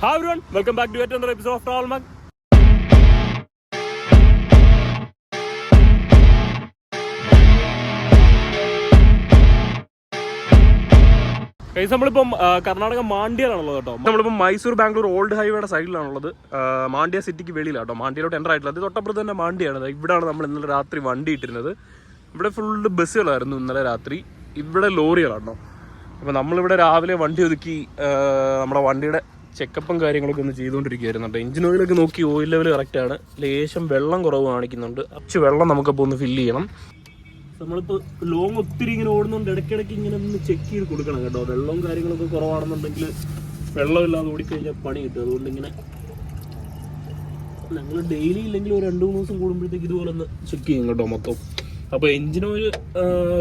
Hi everyone, welcome back to yet another episode of Travel Mug. നമ്മളിപ്പം കർണാടക മാണ്ഡ്യയിലാണുള്ളത് കേട്ടോ. നമ്മളിപ്പം Mysore Bangalore old ഹൈവേയുടെ സൈഡിലാണുള്ളത്. മാണ്ഡ്യ സിറ്റിക്ക് വെളിയിലാണ് കേട്ടോ. മാണ്ഡ്യയിലോട്ട് എൻ്റർ ആയിട്ടുള്ളത്. അത് തൊട്ടപ്പുറത്ത് തന്നെ മാണ്ഡ്യയാണ്. ഇവിടെയാണ് നമ്മൾ ഇന്നലെ രാത്രി വണ്ടി ഇട്ടിരുന്നത്. ഇവിടെ ഫുള്ള് ബസ്സുകളായിരുന്നു ഇന്നലെ രാത്രി. ഇവിടെ ലോറികളാണോ. അപ്പോൾ നമ്മളിവിടെ രാവിലെ വണ്ടി ഒതുക്കി നമ്മുടെ വണ്ടിയുടെ ചെക്കപ്പും കാര്യങ്ങളൊക്കെ ഒന്ന് ചെയ്തുകൊണ്ടിരിക്കുകയായിരുന്നു കേട്ടോ. എഞ്ചിൻ ഓയിലൊക്കെ നോക്കി ഓയിൽ ലെവൽ കറക്റ്റാണ്. ലേശം വെള്ളം കുറവ് കാണിക്കുന്നുണ്ട്. കുറച്ച് വെള്ളം നമുക്കപ്പോൾ ഒന്ന് ഫില്ല് ചെയ്യണം. നമ്മളിപ്പോൾ ലോങ് ഒത്തിരി ഇങ്ങനെ ഓടുന്നുണ്ട്. ഇടയ്ക്കിടയ്ക്ക് ഇങ്ങനെ ഒന്ന് ചെക്ക് ചെയ്ത് കൊടുക്കണം കേട്ടോ. വെള്ളവും കാര്യങ്ങളൊക്കെ കുറവാണെന്നുണ്ടെങ്കിൽ വെള്ളമില്ലാതെ ഓടിക്കഴിഞ്ഞാൽ പണി കിട്ടും. അതുകൊണ്ട് ഇങ്ങനെ ഞങ്ങൾ ഡെയിലി ഇല്ലെങ്കിൽ ഒരു 2-3 ദിവസം കൂടുമ്പോഴത്തേക്ക് ഇതുപോലെ ഒന്ന് ചെക്ക് ചെയ്യും കേട്ടോ മൊത്തം. അപ്പോൾ എഞ്ചിൻ ഓയിൽ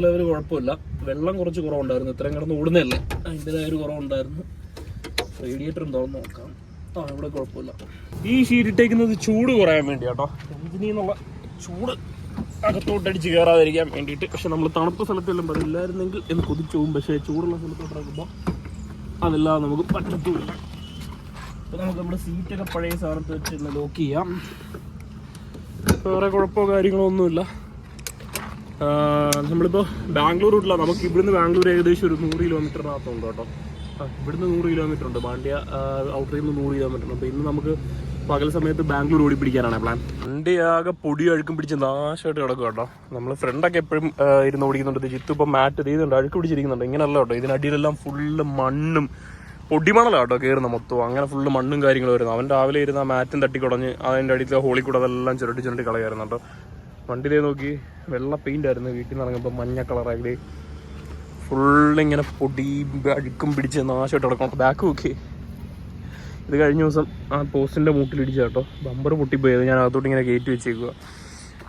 ലെവൽ കുഴപ്പമില്ല. വെള്ളം കുറച്ച് കുറവുണ്ടായിരുന്നു. ഇത്രയും കിടന്ന് ഓടുന്നതല്ലേ, അതിൻ്റെതായ ഒരു കുറവുണ്ടായിരുന്നു. റേഡിയേറ്ററും തുറന്ന് നോക്കാം. ഇവിടെ കുഴപ്പമില്ല. ഈ ഷീറ്റ് ഇട്ടേക്കുന്നത് ചൂട് കുറയാൻ വേണ്ടി കേട്ടോ. എഞ്ചിനിൽ നിന്നുള്ള ചൂട് അകത്തോട്ടടിച്ച് കയറാതിരിക്കാൻ വേണ്ടിയിട്ട്. പക്ഷെ നമ്മൾ തണുപ്പ് സ്ഥലത്തെല്ലാം അതില്ലായിരുന്നെങ്കിൽ എന്ന് കൊതിച്ചു പോകും. പക്ഷേ ചൂടുള്ള സ്ഥലത്തോട്ട് ഇറക്കുമ്പോൾ അതെല്ലാം നമുക്ക് പറ്റത്തുമില്ല. അപ്പോൾ നമുക്ക് നമ്മുടെ സീറ്റൊക്കെ പഴയ സാധനത്ത് വെച്ച് ലോക്ക് ചെയ്യാം. വേറെ കുഴപ്പമോ കാര്യങ്ങളോ ഒന്നുമില്ല. നമ്മളിപ്പോൾ ബാംഗ്ലൂർ റൂട്ടിലാണ്. നമുക്ക് ഇവിടുന്ന് ബാംഗ്ലൂർ ഏകദേശം ഒരു 100 കിലോമീറ്ററിനകത്തുണ്ട് കേട്ടോ. ഇവിടുന്ന് 100 കിലോമീറ്റർ ഉണ്ട്. മാണ്ഡ്യ ഔട്ടറിൽ നിന്ന് 100 കിലോമീറ്റർ ഉണ്ട്. അപ്പോൾ ഇന്ന് നമുക്ക് പകൽ സമയത്ത് ബാംഗ്ലൂർ ഓടി പിടിക്കാനാണ് പ്ലാൻ. വണ്ടി ആകെ പൊടി അഴുക്കും പിടിച്ച് നാശമായിട്ട് കിടക്കും കേട്ടോ. നമ്മൾ ഫ്രണ്ടൊക്കെ എപ്പോഴും ഇരുന്ന് ഓടിക്കുന്നുണ്ട്. ജിത്തു ഇപ്പം മാറ്റ് ചെയ്യുന്നുണ്ട്, അഴുക്ക് പിടിച്ചിരിക്കുന്നുണ്ട്. ഇങ്ങനെയല്ല കേട്ടോ. ഇതിനടിയിലെല്ലാം ഫുള്ള് മണ്ണും പൊടിമണലാണ് കേട്ടോ കയറുന്ന മൊത്തം. അങ്ങനെ ഫുള്ള് മണ്ണും കാര്യങ്ങളും വരുന്നു. അവൻ രാവിലെ ഇരുന്ന് ആ മാറ്റും തട്ടിക്കുടഞ്ഞ് അതിൻ്റെ അടിയിലെ ഹോളി കൂടെ അതെല്ലാം ചുരട്ടി കളയായിരുന്നു കേട്ടോ. വണ്ടിയിലേ നോക്കി വെള്ള പെയിൻ്റ് ആയിരുന്നു. വീട്ടിൽ നിന്ന് ഇറങ്ങുമ്പോൾ മഞ്ഞ കളറായി ഫുള്ളിങ്ങനെ പൊടി അഴുക്കും പിടിച്ച് നാശമായിട്ട് കിടക്കണം. ബാക്ക് നോക്കി. ഇത് കഴിഞ്ഞ ദിവസം ആ പോസ്റ്റിൻ്റെ മൂട്ടിലിടിച്ച കേട്ടോ. ബമ്പർ പൊട്ടിപ്പോയത് ഞാൻ അകത്തോട്ട് ഇങ്ങനെ കയറ്റി വെച്ചേക്കുക.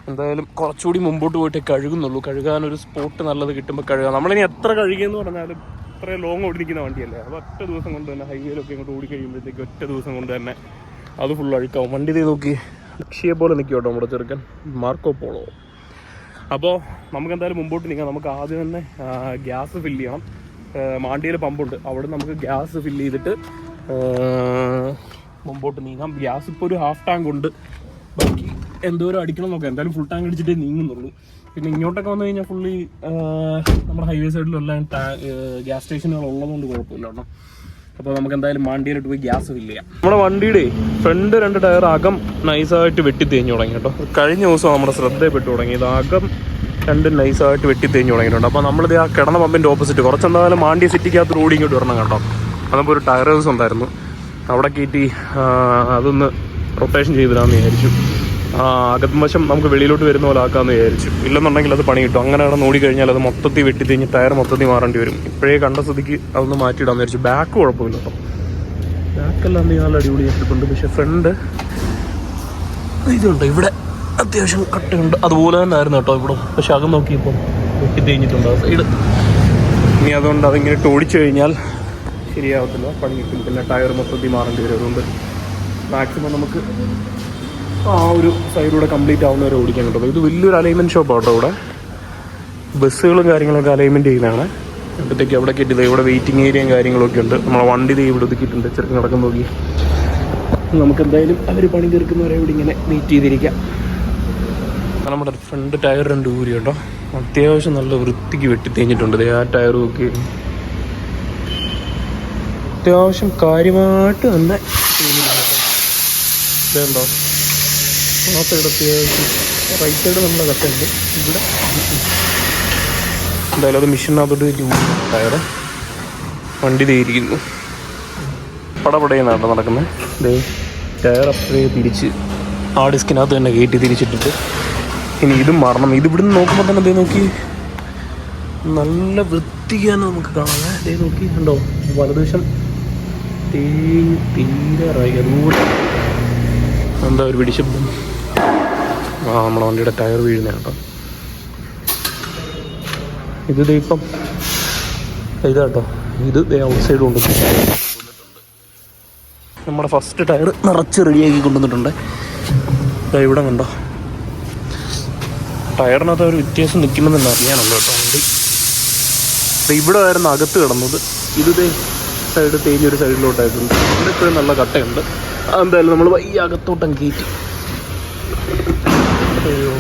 എന്തായാലും കുറച്ചുകൂടി മുമ്പോട്ട് പോയിട്ടേ കഴുകുന്നുള്ളൂ. കഴുകാനൊരു സ്പോട്ട് നല്ലത് കിട്ടുമ്പോൾ കഴുകാം. നമ്മളിനി എത്ര കഴുകിയെന്ന് പറഞ്ഞാലും ഇത്രയും ലോങ് ഓടിക്കുന്ന വണ്ടിയല്ലേ. അത് ഒറ്റ ദിവസം കൊണ്ട് തന്നെ ഹൈവേയിലൊക്കെ ഇങ്ങോട്ട് ഓടിക്കഴിയുമ്പോഴത്തേക്ക് ഒറ്റ ദിവസം കൊണ്ട് തന്നെ അത് ഫുൾ അഴുക്കാവും. വണ്ടി ചെയ്ത് നോക്കി ലക്ഷ്യെ പോലെ നിൽക്കും കേട്ടോ നമ്മുടെ ചെറുക്കൻ മാർക്കോ പോളോ. അപ്പോൾ നമുക്ക് എന്തായാലും മുമ്പോട്ട് നീങ്ങാം. നമുക്ക് ആദ്യം തന്നെ ഗ്യാസ് ഫില്ല് ചെയ്യണം. മാണ്ഡ്യയിൽ പമ്പുണ്ട്. അവിടെ നമുക്ക് ഗ്യാസ് ഫില്ല് ചെയ്തിട്ട് മുമ്പോട്ട് നീങ്ങാം. ഗ്യാസ് ഇപ്പോൾ ഒരു ഹാഫ് ടാങ്ക് ഉണ്ട്. ബാക്കി എന്തോരം അടിക്കണം നോക്കാം. എന്തായാലും ഫുൾ ടാങ്ക് അടിച്ചിട്ടേ നീങ്ങുന്നുള്ളൂ. പിന്നെ ഇങ്ങോട്ടൊക്കെ വന്നു കഴിഞ്ഞാൽ ഫുള്ളി നമ്മുടെ ഹൈവേ സൈഡിലെല്ലാം ഗ്യാസ് സ്റ്റേഷനുകൾ ഉള്ളതുകൊണ്ട് കുഴപ്പമില്ല കേട്ടോ. അപ്പോൾ നമുക്ക് എന്തായാലും മാണ്ഡ്യയിലോട്ട് പോയി ഗ്യാസ് ഫില്ല് ചെയ്യാം. നമ്മുടെ വണ്ടിയുടെ ഫ്രണ്ട് 2 ടയർ അകം നൈസായിട്ട് വെട്ടി തേഞ്ഞ് തുടങ്ങി കേട്ടോ. കഴിഞ്ഞ ദിവസം നമ്മുടെ ശ്രദ്ധയിൽപ്പെട്ടു തുടങ്ങി. ഇത് അകം 2 നൈസായിട്ട് വെട്ടി തേഞ്ഞ് തുടങ്ങിയിട്ടുണ്ട്. അപ്പോൾ നമ്മളിത് ആ കിടന്ന പമ്പിൻ്റെ ഓപ്പോസിറ്റ് കുറച്ചെന്തായാലും മാണ്ഡ്യ സിറ്റിക്കകത്ത് റോഡ് ഇങ്ങോട്ട് വരണം കേട്ടോ. അതപ്പോൾ ഒരു ടയർ ഹൗസ് ഉണ്ടായിരുന്നു. അവിടെ കയറ്റി അതൊന്ന് റൊട്ടേഷൻ ചെയ്തിടാമെന്ന് വിചാരിച്ചു. അകത്തുവശം നമുക്ക് വെളിയിലോട്ട് വരുന്ന പോലെ ആക്കാമെന്ന് വിചാരിച്ചു. ഇല്ലെന്നുണ്ടെങ്കിൽ അത് പണി കിട്ടും. അങ്ങനെയാണ് നോടിക്കഴിഞ്ഞാൽ അത് മൊത്തത്തിൽ വെട്ടി തേഞ്ഞ് ടയർ മൊത്തത്തിൽ മാറേണ്ടി വരും. ഇപ്പോഴേ കണ്ട സ്ഥിതിക്ക് അതൊന്ന് മാറ്റിയിടാമെന്ന് വിചാരിച്ചു. ബാക്ക് കുഴപ്പമില്ല കേട്ടോ. ബാക്കെല്ലാം എന്തെങ്കിലും നല്ല അടിപൊളി ആയിട്ടുണ്ട്. പക്ഷേ ഫ്രണ്ട് ഇതുണ്ട്. ഇവിടെ അത്യാവശ്യം കട്ടയുണ്ട്. അതുപോലെ തന്നെ ആയിരുന്നു കേട്ടോ ഇവിടെ. പക്ഷെ അകം നോക്കിയപ്പോൾ വെട്ടി തേഞ്ഞിട്ടുണ്ട് ആ സൈഡ്. ഇനി അതുകൊണ്ട് അതിങ്ങനെ ഓടിച്ചു കഴിഞ്ഞാൽ ശരിയാവത്തില്ല, പണി കിട്ടും. പിന്നെ ടയർ മൊത്തത്തിൽ മാറേണ്ടി വരും. അതുകൊണ്ട് മാക്സിമം നമുക്ക് ആ ഒരു സൈഡിലൂടെ കംപ്ലീറ്റ് ആവുന്നവരെ ഓടിക്കാൻ കിട്ടും. ഇത് വലിയൊരു അലൈൻമെൻറ്റ് ഷോപ്പാണ് കേട്ടോ. ഇവിടെ ബസ്സുകളും കാര്യങ്ങളൊക്കെ അലൈൻമെൻറ്റ് ചെയ്യുന്നതാണ്. അപ്പോഴത്തേക്ക് അവിടെ കെട്ടിയത് ഇവിടെ വെയിറ്റിംഗ് ഏരിയയും കാര്യങ്ങളൊക്കെ ഉണ്ട്. നമ്മളെ വണ്ടി ഇവിടെ ഒതുക്കിയിട്ടുണ്ട്. ചെറുക്ക് നടക്കുന്ന നോക്കി. നമുക്ക് എന്തായാലും അവർ പണി തീർക്കുന്നവരെ ഇവിടെ ഇങ്ങനെ വെയിറ്റ് ചെയ്തിരിക്കാം. നമ്മുടെ ഫ്രണ്ട് ടയർ 2 ഊരി കേട്ടോ. അത്യാവശ്യം നല്ല വൃത്തിക്ക് വെട്ടി തേഞ്ഞിട്ടുണ്ട്. ആ ടയർ നോക്കി അത്യാവശ്യം കാര്യമായിട്ട് തന്നെ ഇതുണ്ടോ. ആ സൈഡ് അത്യാവശ്യം റൈറ്റ് സൈഡ് നമ്മളെ കട്ടുണ്ട്. ഇവിടെ എന്തായാലും അത് മിഷീനകത്തോട്ട് ടയർ വണ്ടി തേയിരിക്കുന്നു. പടപടയെന്നാണ് നടക്കുന്നത്. ടയർ അപ്പോഴേ തിരിച്ച് ആ ഡിസ്കിനകത്ത് തന്നെ കയറ്റി തിരിച്ചിട്ടിട്ട് ഇനി ഇതും മാറണം. ഇത് ഇവിടുന്ന് നോക്കുമ്പോൾ തന്നെ ദേ നോക്കി നല്ല വൃത്തിക്കാണ് നമുക്ക് കാണാം. ദേ നോക്കി ഉണ്ടോ വലതുവശം തീരാറായി. അതുപോലെ എന്താ ഒരു പിടിശബ്ദം. നമ്മുടെ വണ്ടിയുടെ ടയർ വീഴുന്ന കേട്ടോ. ഇത് ഇപ്പം ഇതാട്ടോ. ഇത് ഔട്ട് സൈഡ് കൊണ്ടുവന്നിട്ടുണ്ട്. നമ്മുടെ ഫസ്റ്റ് ടയർ നിറച്ച് റെഡിയാക്കി കൊണ്ടുവന്നിട്ടുണ്ട്. ഇവിടെ കണ്ടോ ടയറിനകത്ത് ഒരു വ്യത്യാസം നിൽക്കുമെന്ന് തന്നെ അറിയാനുള്ളൂ കേട്ടോ. വണ്ടി ഇവിടെ ആയിരുന്നു അകത്ത് കിടന്നത്. ഇത് സൈഡ് തേഞ്ഞൊരു സൈഡിലോട്ടായിട്ടുണ്ട്. ഇവിടെ ഇപ്പോഴും നല്ല കട്ടയുണ്ട്. എന്തായാലും നമ്മൾ ഈ അകത്തോട്ടം കയറ്റി. അയ്യോ,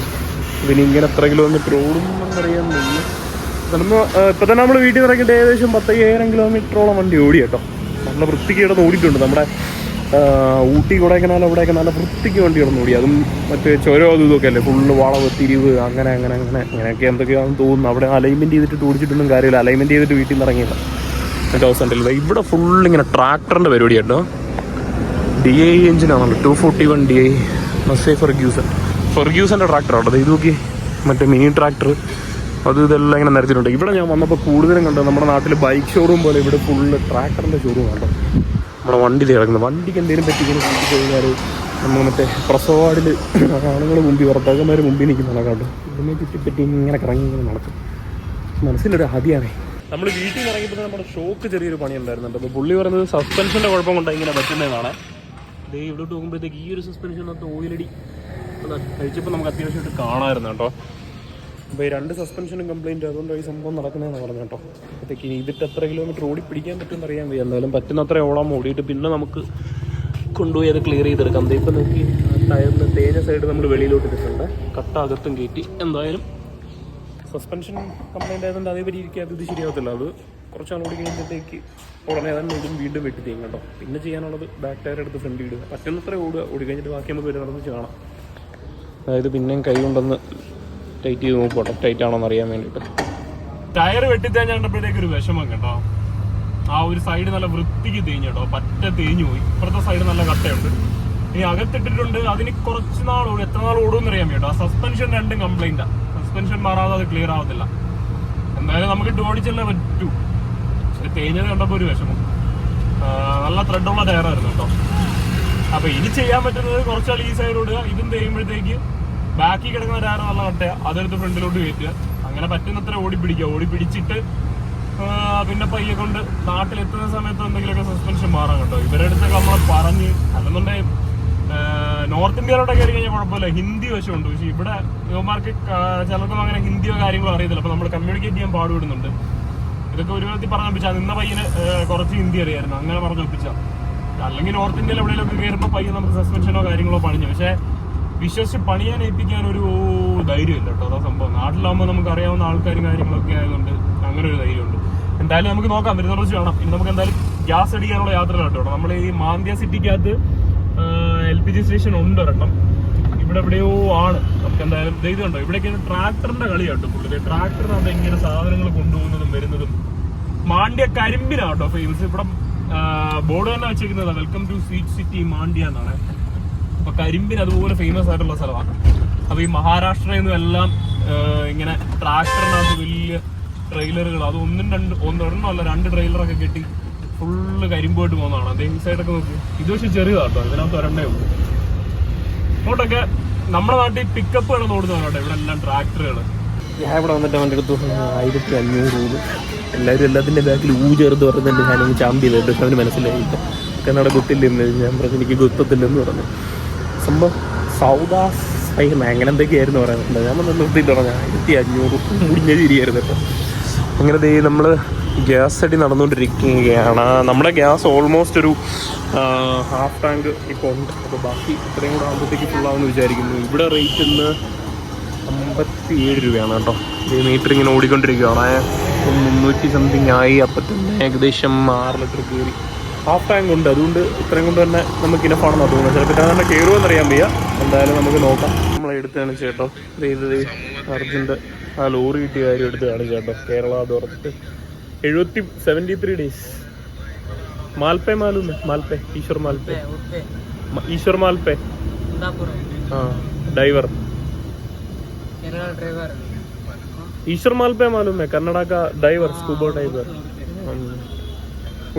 പിന്നെ ഇങ്ങനെ എത്ര കിലോമീറ്റർ ഓടുന്നറിയാൻ വയ്യ. ഇപ്പം തന്നെ നമ്മൾ വീട്ടിൽ നിന്ന് ഇറങ്ങിയിട്ട് ഏകദേശം 10,000 കിലോമീറ്ററോളം വണ്ടി ഓടി കേട്ടോ. നല്ല വൃത്തിക്ക് കിടന്ന് ഓടിയിട്ടുണ്ട്. നമ്മുടെ ഊട്ടി കൊടൈക്കനാൽ അവിടെയൊക്കെ നല്ല വൃത്തിക്ക് വണ്ടി കിടന്ന് ഓടി. അതും മറ്റേ ചുരം അതും ഇതൊക്കെ അല്ലേ, ഫുള്ള് വളവ് തിരിവ് അങ്ങനെയൊക്കെ എന്തൊക്കെയാണെന്ന് തോന്നുന്നു. അവിടെ അലൈൻമെൻറ്റ് ചെയ്തിട്ട് ഓടിച്ചിട്ടൊന്നും കാര്യമില്ല. അലൈൻമെൻറ്റ് ചെയ്തിട്ട് വീട്ടിൽ നിന്ന് ഇറങ്ങിയില്ല. മറ്റേ അവസാനത്തിൽ ഇവിടെ ഫുള്ളിങ്ങനെ ട്രാക്ടറിൻ്റെ പരിപാടി കേട്ടോ. DI എഞ്ചിനാണല്ലോ, 241 DI മസ്സേ ഫെർഗ്യൂസൻ്റെ ട്രാക്ടറാണ്. ഇത് നോക്കി, മറ്റേ മിനി ട്രാക്ടർ ഇതെല്ലാം ഇങ്ങനെ നിരത്തിയിട്ടുണ്ട്. ഇവിടെ ഞാൻ വന്നപ്പോൾ കൂടുതലും കണ്ടത് നമ്മുടെ നാട്ടിൽ ബൈക്ക് ഷോറൂം പോലെ ഇവിടെ ഫുള്ള് ട്രാക്ടറിൻ്റെ ഷോറൂം കണ്ടോ. നമ്മുടെ വണ്ടിയിൽ കിടക്കുന്നത്, വണ്ടിക്ക് എന്തെങ്കിലും പറ്റിങ്ങനെ കൂട്ടി കഴിഞ്ഞാൽ നമ്മൾ മറ്റേ പ്രസവാടിൽ ആണുങ്ങൾ മുമ്പിൽ ഭർത്താക്കന്മാർ മുമ്പിൽ നിൽക്കുന്ന കണ്ടു. ഇതിനെ ചുറ്റിപ്പറ്റി ഇങ്ങനെ കറങ്ങി ഇങ്ങനെ നടക്കും. മനസ്സിലൊരു ആദ്യമാണ്. നമ്മൾ വീട്ടിൽ നിന്ന് ഇറങ്ങിയപ്പോൾ നമ്മുടെ ഷോക്ക് ചെറിയൊരു പണി ഉണ്ടായിരുന്നുണ്ട്. അപ്പോൾ പുള്ളി പറയുന്നത് സസ്പെൻഷൻ്റെ കുഴപ്പം കൊണ്ടാണ് ഇങ്ങനെ പറ്റുന്നതാണ്. ഇതേ ഇവിടോട്ട് പോകുമ്പോഴത്തേക്ക് ഈ ഒരു സസ്പെൻഷനകത്ത് ഓയിലടി കഴിച്ചപ്പോൾ നമുക്ക് അത്യാവശ്യമായിട്ട് കാണാമായിരുന്നു കേട്ടോ. അപ്പോൾ ഈ 2 സസ്പെൻഷനും കംപ്ലയിൻറ്റ്, അതുകൊണ്ട് ഈ സംഭവം നടക്കുന്നതെന്ന് പറഞ്ഞു കേട്ടോ. അപ്പോഴത്തേക്ക് ഇതിട്ട് എത്ര കിലോമീറ്റർ ഓടി പിടിക്കാൻ പറ്റുമെന്ന് അറിയാൻ വയ്യ. എന്തായാലും പറ്റുന്നത്ര ഓടാൻ ഓടിയിട്ട് പിന്നെ നമുക്ക് കൊണ്ടുപോയി അത് ക്ലിയർ ചെയ്തെടുക്കാം. ഇപ്പം നോക്കി ടയറിന് തേഞ്ഞ സൈഡ് നമ്മൾ വെളിയിലോട്ട് ഇട്ടിട്ടുണ്ട്, കട്ട അകത്തും കയറ്റി. എന്തായാലും സസ്പെൻഷൻ കംപ്ലയിൻ്റ് ആയതുകൊണ്ട് അതേ പരിഹരിക്കാതെ ഇത് ശരിയാകത്തില്ല. അത് കുറച്ചാൾ ഓടി കഴിയുമ്പോഴത്തേക്ക് ഉടനെ തന്നെ വീണ്ടും വെട്ടി തേയും കേട്ടോ. പിന്നെ ചെയ്യാനുള്ളത് ബാക്ക് ടയർ എടുത്ത് ഫ്രണ്ട് ഇടുക. പറ്റുന്നത്ര ഓടി കഴിഞ്ഞിട്ട് ബാക്കി നമുക്ക് വരെ നടന്ന് കാണാം. അതായത് പിന്നെയും കൈ കൊണ്ടൊന്ന് ടൈറ്റ് ചെയ്ത് നോക്കോട്ടെ, ടൈറ്റ് ആണോ എന്ന് അറിയാൻ വേണ്ടിയിട്ട്. ടയർ വെട്ടിത്തേഞ്ഞ് കണ്ടപ്പോഴത്തേക്ക് ഒരു വിഷമം കേട്ടോ. ആ ഒരു സൈഡ് നല്ല വൃത്തിക്ക് തേഞ്ഞു കേട്ടോ, പറ്റ തേഞ്ഞു പോയി. ഇപ്പുറത്തെ സൈഡ് നല്ല കട്ടയുണ്ട്. ഇനി അകത്തിട്ടിട്ടുണ്ട്, അതിന് കുറച്ച് നാൾ ഓടും. എത്ര നാൾ ഓടുമെന്ന് അറിയാൻ കേട്ടോ. ആ സസ്പെൻഷൻ 2 കംപ്ലൈൻറ്റാണ്. സസ്പെൻഷൻ മാറാതെ അത് ക്ലിയർ ആവത്തില്ല. എന്തായാലും നമുക്ക് ഓടിച്ചല്ലേ പറ്റൂ. പക്ഷെ തേഞ്ഞത് കണ്ടപ്പോൾ ഒരു വിഷമം. നല്ല ത്രെഡുള്ള ടയറായിരുന്നു കേട്ടോ. അപ്പോൾ ഇനി ചെയ്യാൻ പറ്റുന്നത് കുറച്ചാൾ ഈ സൈഡ് ഓടുക. ഇതും തേയുമ്പോഴത്തേക്ക് ബാക്കി കിടക്കുന്ന ടയർ നല്ല കട്ടയാണ്, അതെടുത്ത് ഫ്രണ്ടിലോട്ട് കയറ്റുക. അങ്ങനെ പറ്റുന്നത്ര ഓടി പിടിച്ചിട്ട് പിന്നെ പയ്യെ കൊണ്ട് നാട്ടിലെത്തുന്ന സമയത്ത് എന്തെങ്കിലുമൊക്കെ സസ്പെൻഷൻ മാറാം കേട്ടോ. ഇവരുടെ അടുത്തൊക്കെ നമ്മൾ പറഞ്ഞ്, അല്ലെന്നുണ്ടെങ്കിൽ നോർത്ത് ഇന്ത്യയിലോട്ട് കയറി കഴിഞ്ഞാൽ കുഴപ്പമില്ല, ഹിന്ദി വശമുണ്ട്. പക്ഷേ ഇവിടെ യുവമാർക്ക് ചിലർക്കും അങ്ങനെ ഹിന്ദിയോ കാര്യങ്ങളോ അറിയത്തില്ല. അപ്പോൾ നമ്മൾ കമ്മ്യൂണിക്കേറ്റ് ചെയ്യാൻ പാടുപെടുന്നുണ്ട്. ഇതൊക്കെ ഒരു വിധത്തിൽ പറഞ്ഞു ഒപ്പിച്ചാൽ നിന്ന പയ്യന് കുറച്ച് ഹിന്ദി അറിയായിരുന്നു, അങ്ങനെ പറഞ്ഞു ഒപ്പിച്ചാൽ. അല്ലെങ്കിൽ നോർത്ത് ഇന്ത്യയിൽ എവിടെയെങ്കിലൊക്കെ കയറുമ്പോൾ പയ്യൻ നമുക്ക് സസ്പെൻഷനോ കാര്യങ്ങളോ പണിഞ്ഞു. പക്ഷേ വിശ്വസിച്ച് പണിയാൻ ഏൽപ്പിക്കാൻ ഒരു ധൈര്യമില്ല കേട്ടോ. അതാ സംഭവം. നാട്ടിലാകുമ്പോൾ നമുക്ക് അറിയാവുന്ന ആൾക്കാരും കാര്യങ്ങളൊക്കെ ആയതുകൊണ്ട് അങ്ങനെ ഒരു ധൈര്യമുണ്ട്. എന്തായാലും നമുക്ക് നോക്കാം, വരുന്ന കുറച്ച് വേണം. ഇനി നമുക്ക് എന്തായാലും ഗ്യാസ് അടിക്കാനുള്ള യാത്രയിലാണ് കേട്ടോ. നമ്മൾ ഈ മാന്ദ്യ സിറ്റിക്കകത്ത് LPG സ്റ്റേഷൻ ഉണ്ട് ഒരെണ്ണം. ഇവിടെ എവിടെയോ ആണ്. നമുക്ക് എന്തായാലും ഇത് കണ്ടോ, ഇവിടേക്ക് ട്രാക്ടറിന്റെ കളിയാട്ടോ. പുള്ളിക്ക് ട്രാക്ടറിനകത്ത് ഇങ്ങനെ സാധനങ്ങൾ കൊണ്ടുപോകുന്നതും വരുന്നതും. മാണ്ഡ്യ കരിമ്പിനാട്ടോ ഫേമസ്. ഇവിടെ ബോർഡ് തന്നെ വെച്ചിരിക്കുന്നത് welcome to sweet city Mandya എന്നാണ്. അപ്പൊ കരിമ്പിന് അതുപോലെ ഫേമസ് ആയിട്ടുള്ള സ്ഥലമാണ്. അപ്പൊ ഈ മഹാരാഷ്ട്രയിൽ നിന്നും എല്ലാം ഇങ്ങനെ ട്രാക്ടറിനകത്ത് വലിയ ട്രെയിലറുകൾ, അത് ഒരെണ്ണമല്ല 2 ട്രെയിലറൊക്കെ കെട്ടി ഫുള്ള് കരിമ്പോട്ട് പോകുന്നതാണ്. അതേ ഈ സൈഡൊക്കെ നോക്കി. ഇത് പക്ഷെ ചെറിയതാട്ടോ, ഇതിനകത്ത് ഒരെണ്ണേ ഉള്ളൂ. ഇങ്ങോട്ടൊക്കെ നമ്മുടെ നാട്ടിൽ പിക്കപ്പ് കിടന്ന് ഓടുന്നതാണ് കേട്ടോ. ഇവിടെ എല്ലാം ട്രാക്ടറുകൾ. ഞാൻ ഇവിടെ വന്നിട്ട് അവൻ്റെ അടുത്ത് 1500 രൂപ. എല്ലാവരും എല്ലാത്തിൻ്റെ ബാക്കിൽ ചേർത്ത് പറഞ്ഞിട്ട് ഞാനൊന്ന് ചാമ്പ് ചെയ്തിട്ട്, പക്ഷെ അവന് മനസ്സിലായില്ല. കന്നഡ ഗുത്തില്ലെന്ന് ഞാൻ പറഞ്ഞു, എനിക്ക് ഗുത്തത്തില്ലെന്ന് പറഞ്ഞു. സംഭവം സൗദാ സൈന അങ്ങനെ എന്തൊക്കെയായിരുന്നു പറയുന്നുണ്ട്. ഞാൻ വന്ന് നിർത്തിയിട്ട് പറഞ്ഞു 1500 മുടിഞ്ഞ ചിരിയായിരുന്നു കേട്ടോ. അങ്ങനെ നമ്മൾ ഗ്യാസ് അടി നടന്നുകൊണ്ടിരിക്കുകയാണ്. നമ്മുടെ ഗ്യാസ് ഓൾമോസ്റ്റ് ഒരു ഹാഫ് ടാങ്ക് ഇപ്പോൾ ഉണ്ട്. അപ്പോൾ ബാക്കി ഇത്രയും കൂടെ ആകുമ്പോഴത്തേക്ക് ഫുള്ളാവുമെന്ന് വിചാരിക്കുന്നു. ഇവിടെ റേറ്റ് ഇന്ന് 57 രൂപയാണ് കേട്ടോ. ഈ മീറ്റർ ഇങ്ങനെ ഓടിക്കൊണ്ടിരിക്കുകയാണ്. 300 സംതിങ് ആയി. അപ്പം തന്നെ ഏകദേശം 6 ലിറ്റർ കയറി. ഹാഫ് ടാങ്ക് ഉണ്ട്, അതുകൊണ്ട് ഇത്രയും കൊണ്ട് തന്നെ നമുക്ക് ഇനഫാണെന്നാണ് തോന്നുന്നത്. ചിലപ്പോൾ തന്നെ കയറുമെന്നറിയാൻ വയ്യ. എന്തായാലും നമുക്ക് നോക്കാം. നമ്മളെടുത്താണ് ചേട്ടോ. ഇത് അർജുൻ്റെ ആ ലോറി കിട്ടിയ കാര്യം എടുത്ത് കാണിച്ചു കേട്ടോ. കേരള അത് ഉറച്ചിട്ട് 73 ഡേയ്സ്. മാൽപ്പേ മാൽപ്പേ ഈശ്വർ മാൽപ്പേ ഡ്രൈവർ ഈശ്വർ മാൽപ്പേ മാലൂം ഹൈ. കന്നഡ കാ ഡ്രൈവർ, സ്കൂബോ ഡ്രൈവർ,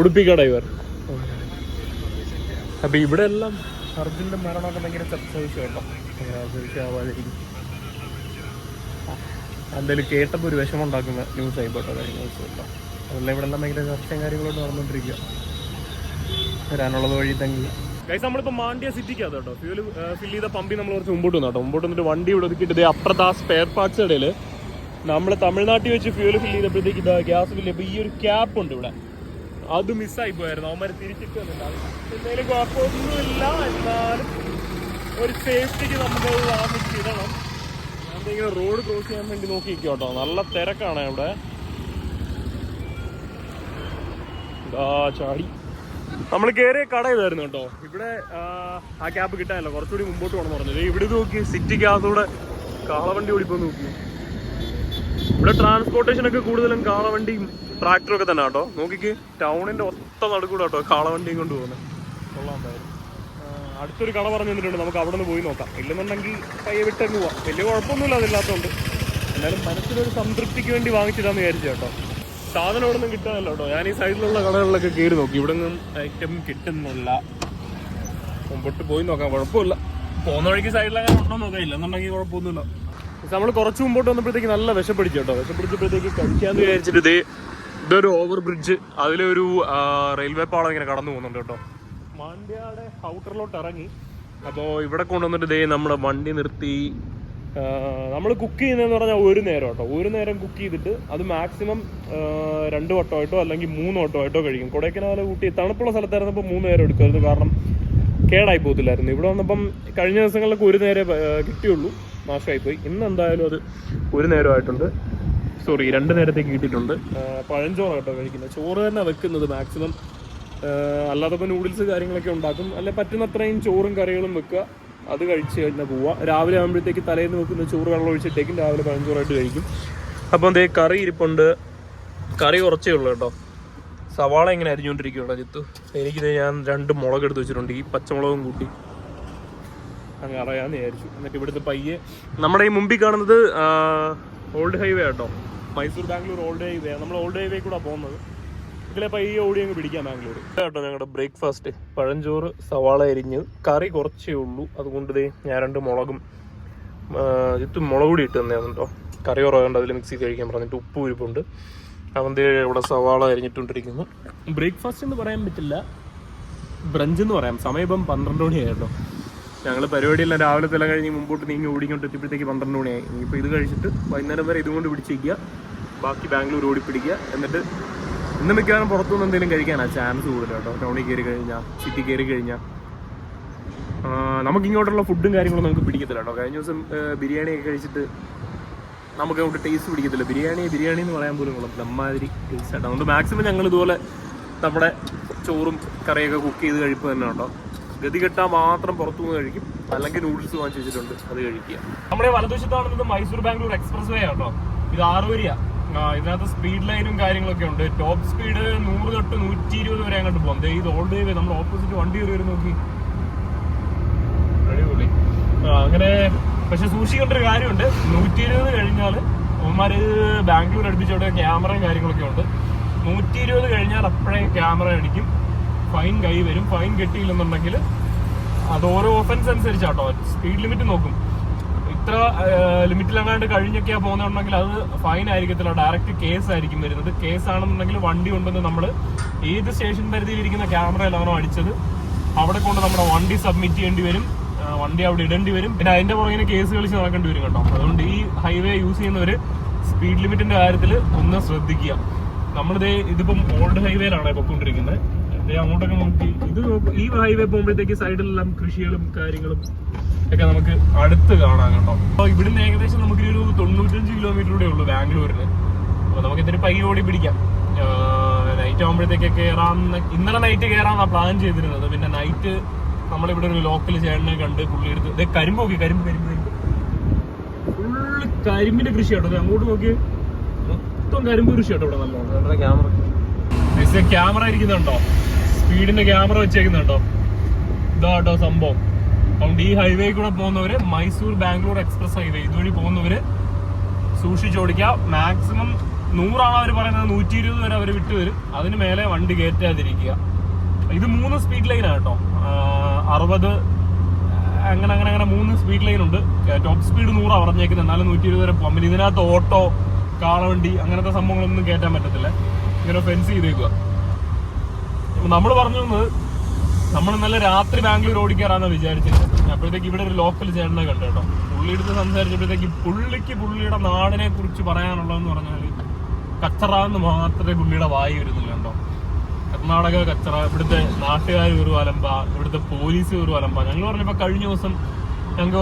ഉടുപ്പി കാ ഡ്രൈവർ. അപ്പൊ ഇവിടെ എല്ലാം അർജുൻ്റെ മരണമൊക്കെ ഭയങ്കര ചർച്ച വിഷയമുണ്ടോ. ആവാതിരിക്കും. എന്തായാലും കേട്ടപ്പോൾ ഒരു വിഷമം ഉണ്ടാക്കുന്ന ന്യൂസ് ആയിക്കോട്ടെ കാര്യങ്ങൾ കേട്ടോ. അതെല്ലാം ഇവിടെ എല്ലാം ഭയങ്കര ചർച്ചയും കാര്യങ്ങളോട്ട് നടന്നുകൊണ്ടിരിക്കുക. വരാനുള്ളത് വഴി തങ്ങി. ഗൈസ് നമ്മളിപ്പോൾ മാണ്ഡ്യ സിറ്റിക്കകത്ത് കേട്ടോ ഫ്യൂല് ഫില്ല് ചെയ്ത പമ്പി നമ്മൾ കുറച്ച് മുമ്പോട്ട് വന്നു കേട്ടോ. മുമ്പോട്ട് വന്നിട്ട് വണ്ടി ഇവിടെ ഒതുക്കിയിട്ട് അപ്പുറത്ത് ആ സ്പെയർ പാർട്സ് ഇടയിൽ നമ്മൾ തമിഴ്നാട്ടിൽ വെച്ച് ഫ്യൂല് ഫില്ല് ചെയ്തപ്പോഴത്തേക്ക് ഇതാ ഗ്യാസ് ഫില്ല് ചെയ്തപ്പോൾ ഈ ഒരു ക്യാപ്പ് ഉണ്ട് ഇവിടെ. അത് മിസ്സായി പോയായിരുന്നു. അവന്മാർ തിരിച്ചിട്ട് വന്നിട്ടുണ്ടാവും. എന്തെങ്കിലും കുഴപ്പമൊന്നുമില്ല. എന്നാലും ഒരു സേഫ്റ്റിക്ക് നമുക്ക് വാങ്ങിച്ചിടണം. ഞാൻ ഇങ്ങനെ റോഡ് ക്രോസ് ചെയ്യാൻ വേണ്ടി നോക്കിയിരിക്കും കേട്ടോ. നല്ല തിരക്കാണ് ഇവിടെ. ചാടി നമ്മൾ കയറിയ കട ഇതായിരുന്നു കേട്ടോ. ഇവിടെ ആ ക്യാബ് കിട്ടാനല്ല, കുറച്ചുകൂടി മുമ്പോട്ട് പോകണം പറഞ്ഞത്. ഇവിടെ നോക്കി സിറ്റിക്കകത്തൂടെ കാളവണ്ടി ഓടിപ്പോ നോക്കി. ഇവിടെ ട്രാൻസ്പോർട്ടേഷൻ ഒക്കെ കൂടുതലും കാളവണ്ടിയും ട്രാക്ടറും ഒക്കെ തന്നെ കേട്ടോ. നോക്കിക്ക് ടൗണിന്റെ ഒത്ത നടുക്കൂടെ കേട്ടോ കാളവണ്ടിയും കൊണ്ട് പോകുന്നത്. കൊള്ളാണ്ടായിരുന്നു. അടുത്തൊരു കട പറഞ്ഞു തന്നിട്ടുണ്ട്, നമുക്ക് അവിടെ നിന്ന് പോയി നോക്കാം. ഇല്ലെന്നുണ്ടെങ്കിൽ പയ്യെ വിട്ടങ്ങ് പോവാം. വലിയ കുഴപ്പമൊന്നുമില്ല അതില്ലാത്തതുകൊണ്ട്. എന്നാലും മനസ്സിലൊരു സംതൃപ്തിക്ക് വേണ്ടി വാങ്ങിച്ചിടാന്ന് വിചാരിച്ചു കേട്ടോ. സാധനം ഇവിടെ നിന്നും കിട്ടാനല്ല കേട്ടോ. ഞാൻ ഈ സൈഡിലുള്ള കടകളിലൊക്കെ കയറി നോക്കി, ഇവിടെ നിന്നും ഐറ്റം കിട്ടുന്നില്ല. മുമ്പോട്ട് പോയി നോക്കാം, കുഴപ്പമില്ല. പോകുന്ന വഴിക്ക് സൈഡിലങ്ങനെ ഉണ്ടോ നോക്കാം. ഇല്ലെന്നുണ്ടെങ്കിൽ കുഴപ്പമൊന്നുമില്ല. നമ്മൾ കുറച്ച് മുമ്പോട്ട് വന്നപ്പോഴത്തേക്ക് നല്ല വിശപ്പിടിച്ചു കേട്ടോ. വിശപ്പിടിച്ചപ്പോഴത്തേക്ക് കഴിക്കാന്ന് വിചാരിച്ചിട്ട് ഇതൊരു ഓവർ ബ്രിഡ്ജ്, അതിലൊരു റെയിൽവേ പാളം ഇങ്ങനെ കടന്നു പോകുന്നുണ്ട് കേട്ടോ. മാണ്ഡ്യയുടെ ഔട്ടറിലോട്ട് ഇറങ്ങി. അപ്പോൾ ഇവിടെ കൊണ്ടുവന്നിട്ട് നമ്മുടെ വണ്ടി നിർത്തി. നമ്മൾ കുക്ക് ചെയ്യുന്നതെന്ന് പറഞ്ഞാൽ ഒരു നേരം കേട്ടോ. ഒരു നേരം കുക്ക് ചെയ്തിട്ട് അത് മാക്സിമം 2 വട്ടമായിട്ടോ അല്ലെങ്കിൽ 3 വട്ടമായിട്ടോ കഴിക്കും. കൊടൈക്കനാല് കൂട്ടി തണുപ്പുള്ള സ്ഥലത്തായിരുന്നപ്പോൾ 3 നേരം എടുക്കുമായിരുന്നു, കാരണം കേടായി പോകത്തില്ലായിരുന്നു. ഇവിടെ വന്നപ്പം കഴിഞ്ഞ ദിവസങ്ങളിലൊക്കെ ഒരു നേരം കിട്ടിയുള്ളൂ, നാശമായിപ്പോയി. ഇന്ന് എന്തായാലും അത് ഒരു നേരമായിട്ടുണ്ട്. 2 നേരത്തേക്ക് കിട്ടിയിട്ടുണ്ട്. പഴഞ്ചോറ് കേട്ടോ കഴിക്കുന്നത്. ചോറ് തന്നെ വെക്കുന്നത് മാക്സിമം. അല്ലാതെ നൂഡിൽസ് കാര്യങ്ങളൊക്കെ ഉണ്ടാക്കും. അല്ലെ പറ്റുന്നത്രയും ചോറും കറികളും വെക്കുക, അത് കഴിച്ച് കഴിഞ്ഞാൽ പോവുക. രാവിലെ ആകുമ്പോഴത്തേക്ക് തലേന്ന് വെക്കുന്ന ചോറ് വെള്ളം ഒഴിച്ചിട്ടേക്കും രാവിലെ പഴഞ്ചോറായിട്ട് കഴിക്കും. അപ്പം എന്തേ കറി ഇരിപ്പുണ്ട്. കറി കുറച്ചേ ഉള്ളൂ കേട്ടോ. സവാള ഇങ്ങനെ അരിഞ്ഞുകൊണ്ടിരിക്കുകയുള്ളൂ ജിത്തു. എനിക്കിത് ഞാൻ 2 മുളക് എടുത്ത് വെച്ചിട്ടുണ്ട്. ഈ പച്ചമുളകും കൂട്ടി അങ്ങ് അറിയാമെന്ന് വിചാരിച്ചു. എന്നിട്ട് ഇവിടുത്തെ പയ്യെ നമ്മുടെ ഈ മുമ്പിൽ കാണുന്നത് ഓൾഡ് ഹൈവേ കേട്ടോ. Mysore Bangalore old highway. നമ്മൾ ഓൾഡ് ഹൈവേ കൂടെ പോകുന്നത്. ഇതിലെ പയ്യെ ഓടി അങ്ങ് പിടിക്കാം ബാംഗ്ലൂർ കേട്ടോ. ഞങ്ങളുടെ ബ്രേക്ക്ഫാസ്റ്റ് പഴഞ്ചോറ്, സവാള അരിഞ്ഞ്, കറി കുറച്ചേ ഉള്ളൂ. അതുകൊണ്ട് ഞാൻ 2 മുളകും ചുറ്റും മുളക് പൊടി ഇട്ട് തന്നെയാണ് കേട്ടോ. കറി കുറവുണ്ട്, അതിൽ മിക്സ് ചെയ്ത് കഴിക്കാൻ പറഞ്ഞിട്ട്. ഉപ്പ് ഇരിപ്പുണ്ട്. അവൻ്റെ ഇവിടെ സവാള അരിഞ്ഞിട്ടുണ്ടിരിക്കുന്നു. ബ്രേക്ക്ഫാസ്റ്റ് എന്ന് പറയാൻ പറ്റില്ല, ബ്രഞ്ച് എന്ന് പറയാം. സമയം ഇപ്പം 12 മണിയായി കേട്ടോ. ഞങ്ങൾ പരിപാടിയെല്ലാം രാവിലെ തല കഴിഞ്ഞ് മുമ്പോട്ട് നീങ്ങി ഓടിക്കൊണ്ട് എത്തിയപ്പോഴത്തേക്ക് 12 മണിയായി. ഇനിയിപ്പോൾ ഇത് കഴിച്ചിട്ട് വൈകുന്നേരം വരെ ഇതുകൊണ്ട് പിടിച്ചിരിക്കുക, ബാക്കി ബാംഗ്ലൂർ ഓടിപ്പിടിക്കുക. എന്നിട്ട് ഇന്ന് മിക്കവാറും പുറത്തുനിന്ന് എന്തെങ്കിലും കഴിക്കാനാണ് ചാൻസ് കൂടുതൽ കേട്ടോ. ടൗണിൽ കയറി കഴിഞ്ഞാൽ, സിറ്റി കയറി കഴിഞ്ഞാൽ നമുക്കിങ്ങോട്ടുള്ള ഫുഡും കാര്യങ്ങളും നമുക്ക് പിടിക്കത്തില്ല കേട്ടോ. കഴിഞ്ഞ ദിവസം ബിരിയാണിയൊക്കെ കഴിച്ചിട്ട് നമുക്ക് അങ്ങോട്ട് ടേസ്റ്റ് പിടിക്കത്തില്ല. ബിരിയാണി എന്ന് പറയാൻ പോലും കൊള്ളത്തില്ല, അമ്മാതിരി ടേസ്റ്റ് ആയിട്ട്. അതുകൊണ്ട് മാക്സിമം ഞങ്ങൾ ഇതുപോലെ നമ്മുടെ ചോറും കറിയൊക്കെ കുക്ക് ചെയ്ത് കഴിപ്പ് തന്നെ കേട്ടോ. ഗതി കെട്ടാൻ മാത്രം പുറത്തുനിന്ന് കഴിക്കും, അല്ലെങ്കിൽ നൂഡിൽസ് വാങ്ങിച്ച് വെച്ചിട്ടുണ്ട്, അത് കഴിക്കുക. നമ്മുടെ വലതുവശത്താണെന്നത് മൈസൂർ ബാംഗ്ലൂർ എക്സ്പ്രസ് വേ കേട്ടോ. ഇത് 6 വരിയാണ്. ഇതിനകത്ത് സ്പീഡ് ലൈനും കാര്യങ്ങളൊക്കെ ഉണ്ട്. ടോപ്പ് സ്പീഡ് 100 തൊട്ട് 120 വരെ അങ്ങോട്ട് പോകും. ഇത് ഓൾഡ് ഹൈവേ. നമ്മൾ ഓപ്പോസിറ്റ് വണ്ടി കയറി നോക്കി, അടിപൊളി. അങ്ങനെ പക്ഷെ സൂക്ഷിക്കേണ്ടൊരു കാര്യമുണ്ട്. 120 കഴിഞ്ഞാൽ അവന്മാർ ബാംഗ്ലൂർ അടുപ്പിച്ചോടെ ക്യാമറയും കാര്യങ്ങളൊക്കെ ഉണ്ട്. 120 കഴിഞ്ഞാൽ അപ്പോഴേ ക്യാമറ അടിക്കും, ഫൈൻ കൈ വരും. ഫൈൻ കെട്ടിയില്ലെന്നുണ്ടെങ്കിൽ അത് ഓരോ ഓഫൻസ് അനുസരിച്ചാട്ടോ. സ്പീഡ് ലിമിറ്റ് നോക്കും. ഇത്ര ലിമിറ്റിലെങ്ങാണ്ട് കഴിഞ്ഞൊക്കെയാണ് പോകുന്നുണ്ടെങ്കിൽ അത് ഫൈൻ ആയിരിക്കത്തില്ല, ഡയറക്റ്റ് കേസ് ആയിരിക്കും വരുന്നത്. കേസാണെന്നുണ്ടെങ്കിൽ വണ്ടി കൊണ്ടുവന്ന് നമ്മൾ ഏത് സ്റ്റേഷൻ പരിധിയിലിരിക്കുന്ന ക്യാമറയിലാണോ അടിച്ചത് അവിടെ കൊണ്ട് നമ്മുടെ വണ്ടി സബ്മിറ്റ് ചെയ്യേണ്ടി വരും. വണ്ടി അവിടെ ഇടേണ്ടി വരും. പിന്നെ അതിന്റെ പുറകിന് കേസ് കളിച്ച് നടക്കേണ്ടി വരും കേട്ടോ. അതുകൊണ്ട് ഈ ഹൈവേ യൂസ് ചെയ്യുന്നവർ സ്പീഡ് ലിമിറ്റിന്റെ കാര്യത്തിൽ ഒന്ന് ശ്രദ്ധിക്കുക. ഇതിപ്പം ഓൾഡ് ഹൈവേയിലാണ് പൊയ്ക്കൊണ്ടിരിക്കുന്നത്. അങ്ങോട്ടൊക്കെ നോക്കി ഈ ഹൈവേ പോകുമ്പോഴത്തേക്ക് സൈഡിലെല്ലാം കൃഷികളും കാര്യങ്ങളും ഒക്കെ നമുക്ക് അടുത്ത് കാണാം കേട്ടോ. അപ്പോൾ ഇവിടുന്ന് ഏകദേശം നമുക്കൊരു 95 കിലോമീറ്ററൂടെ ഉള്ളൂ ബാംഗ്ലൂരിന്. അപ്പോൾ നമുക്ക് ഇതിന് പയ്യെ ഓടി പിടിക്കാം. നൈറ്റ് ആകുമ്പോഴത്തേക്ക് കയറാം. ഇന്നലെ നൈറ്റ് കയറാമെന്നാണ് പ്ലാൻ ചെയ്തിരുന്നത്. പിന്നെ നൈറ്റ് നമ്മളിവിടെ ഒരു ലോക്കൽ ചേട്ടനെ കണ്ട് പുള്ളിയെടുത്ത് കരിമ്പ് ഫുള്ള് കരിമ്പിന്റെ കൃഷി കേട്ടോ. അങ്ങോട്ട് നോക്കി മൊത്തം കരിമ്പ് കൃഷി കേട്ടോ ഇവിടെ. നല്ലോണം ക്യാമറ ഇരിക്കുന്നുണ്ടോ, സ്പീഡിന്റെ ക്യാമറ വെച്ചേക്കുന്നുണ്ടോ. ഇതാട്ടോ സംഭവം. അതുകൊണ്ട് ഈ ഹൈവേ കൂടെ പോകുന്നവര്, മൈസൂർ ബാംഗ്ലൂർ എക്സ്പ്രസ് ഹൈവേ ഇതുവഴി പോകുന്നവര് സൂക്ഷിച്ചോടിക്കുക. മാക്സിമം 100 ആണ് അവർ പറയുന്നത്, 120 വരെ അവർ വിട്ടുവരും. അതിന് മേലെ വണ്ടി കയറ്റാതിരിക്കുക. ഇത് 3 സ്പീഡ് ലൈനാണ് കേട്ടോ. 60 അങ്ങനെ 3 സ്പീഡ് ലൈൻ ഉണ്ട്. ടോപ്പ് സ്പീഡ് 100 പറഞ്ഞേക്കുന്നത്, എന്നാലും 120 വരെ പോകാൻ. പിന്നെ ഇതിനകത്ത് ഓട്ടോ, കാളവണ്ടി അങ്ങനത്തെ സംഭവങ്ങളൊന്നും കയറ്റാൻ പറ്റത്തില്ല. ഇങ്ങനെ ഫെൻസ് ചെയ്തേക്കുക. നമ്മൾ പറഞ്ഞു നമ്മൾ ഇന്നലെ രാത്രി ബാംഗ്ലൂർ ഓടിക്കാറാന്ന് വിചാരിച്ചിരുന്നത്. അപ്പോഴത്തേക്ക് ഇവിടെ ഒരു ലോക്കൽ ചേട്ടനെ കണ്ടു കേട്ടോ. പുള്ളിയെടുത്ത് സംസാരിച്ചപ്പോഴത്തേക്ക് പുള്ളിയുടെ നാടിനെ കുറിച്ച് പറയാനുള്ളതെന്ന് പറഞ്ഞാൽ കച്ചറാന്ന് മാത്രമേ പുള്ളിയുടെ വായി വരുന്നില്ല കേട്ടോ. കർണാടക കച്ചറ, ഇവിടുത്തെ നാട്ടുകാർ ഒരു അലമ്പ, ഇവിടുത്തെ പോലീസ് ഒരു അലമ്പ. ഞങ്ങൾ പറഞ്ഞപ്പോൾ കഴിഞ്ഞ ദിവസം ഞങ്ങൾക്ക്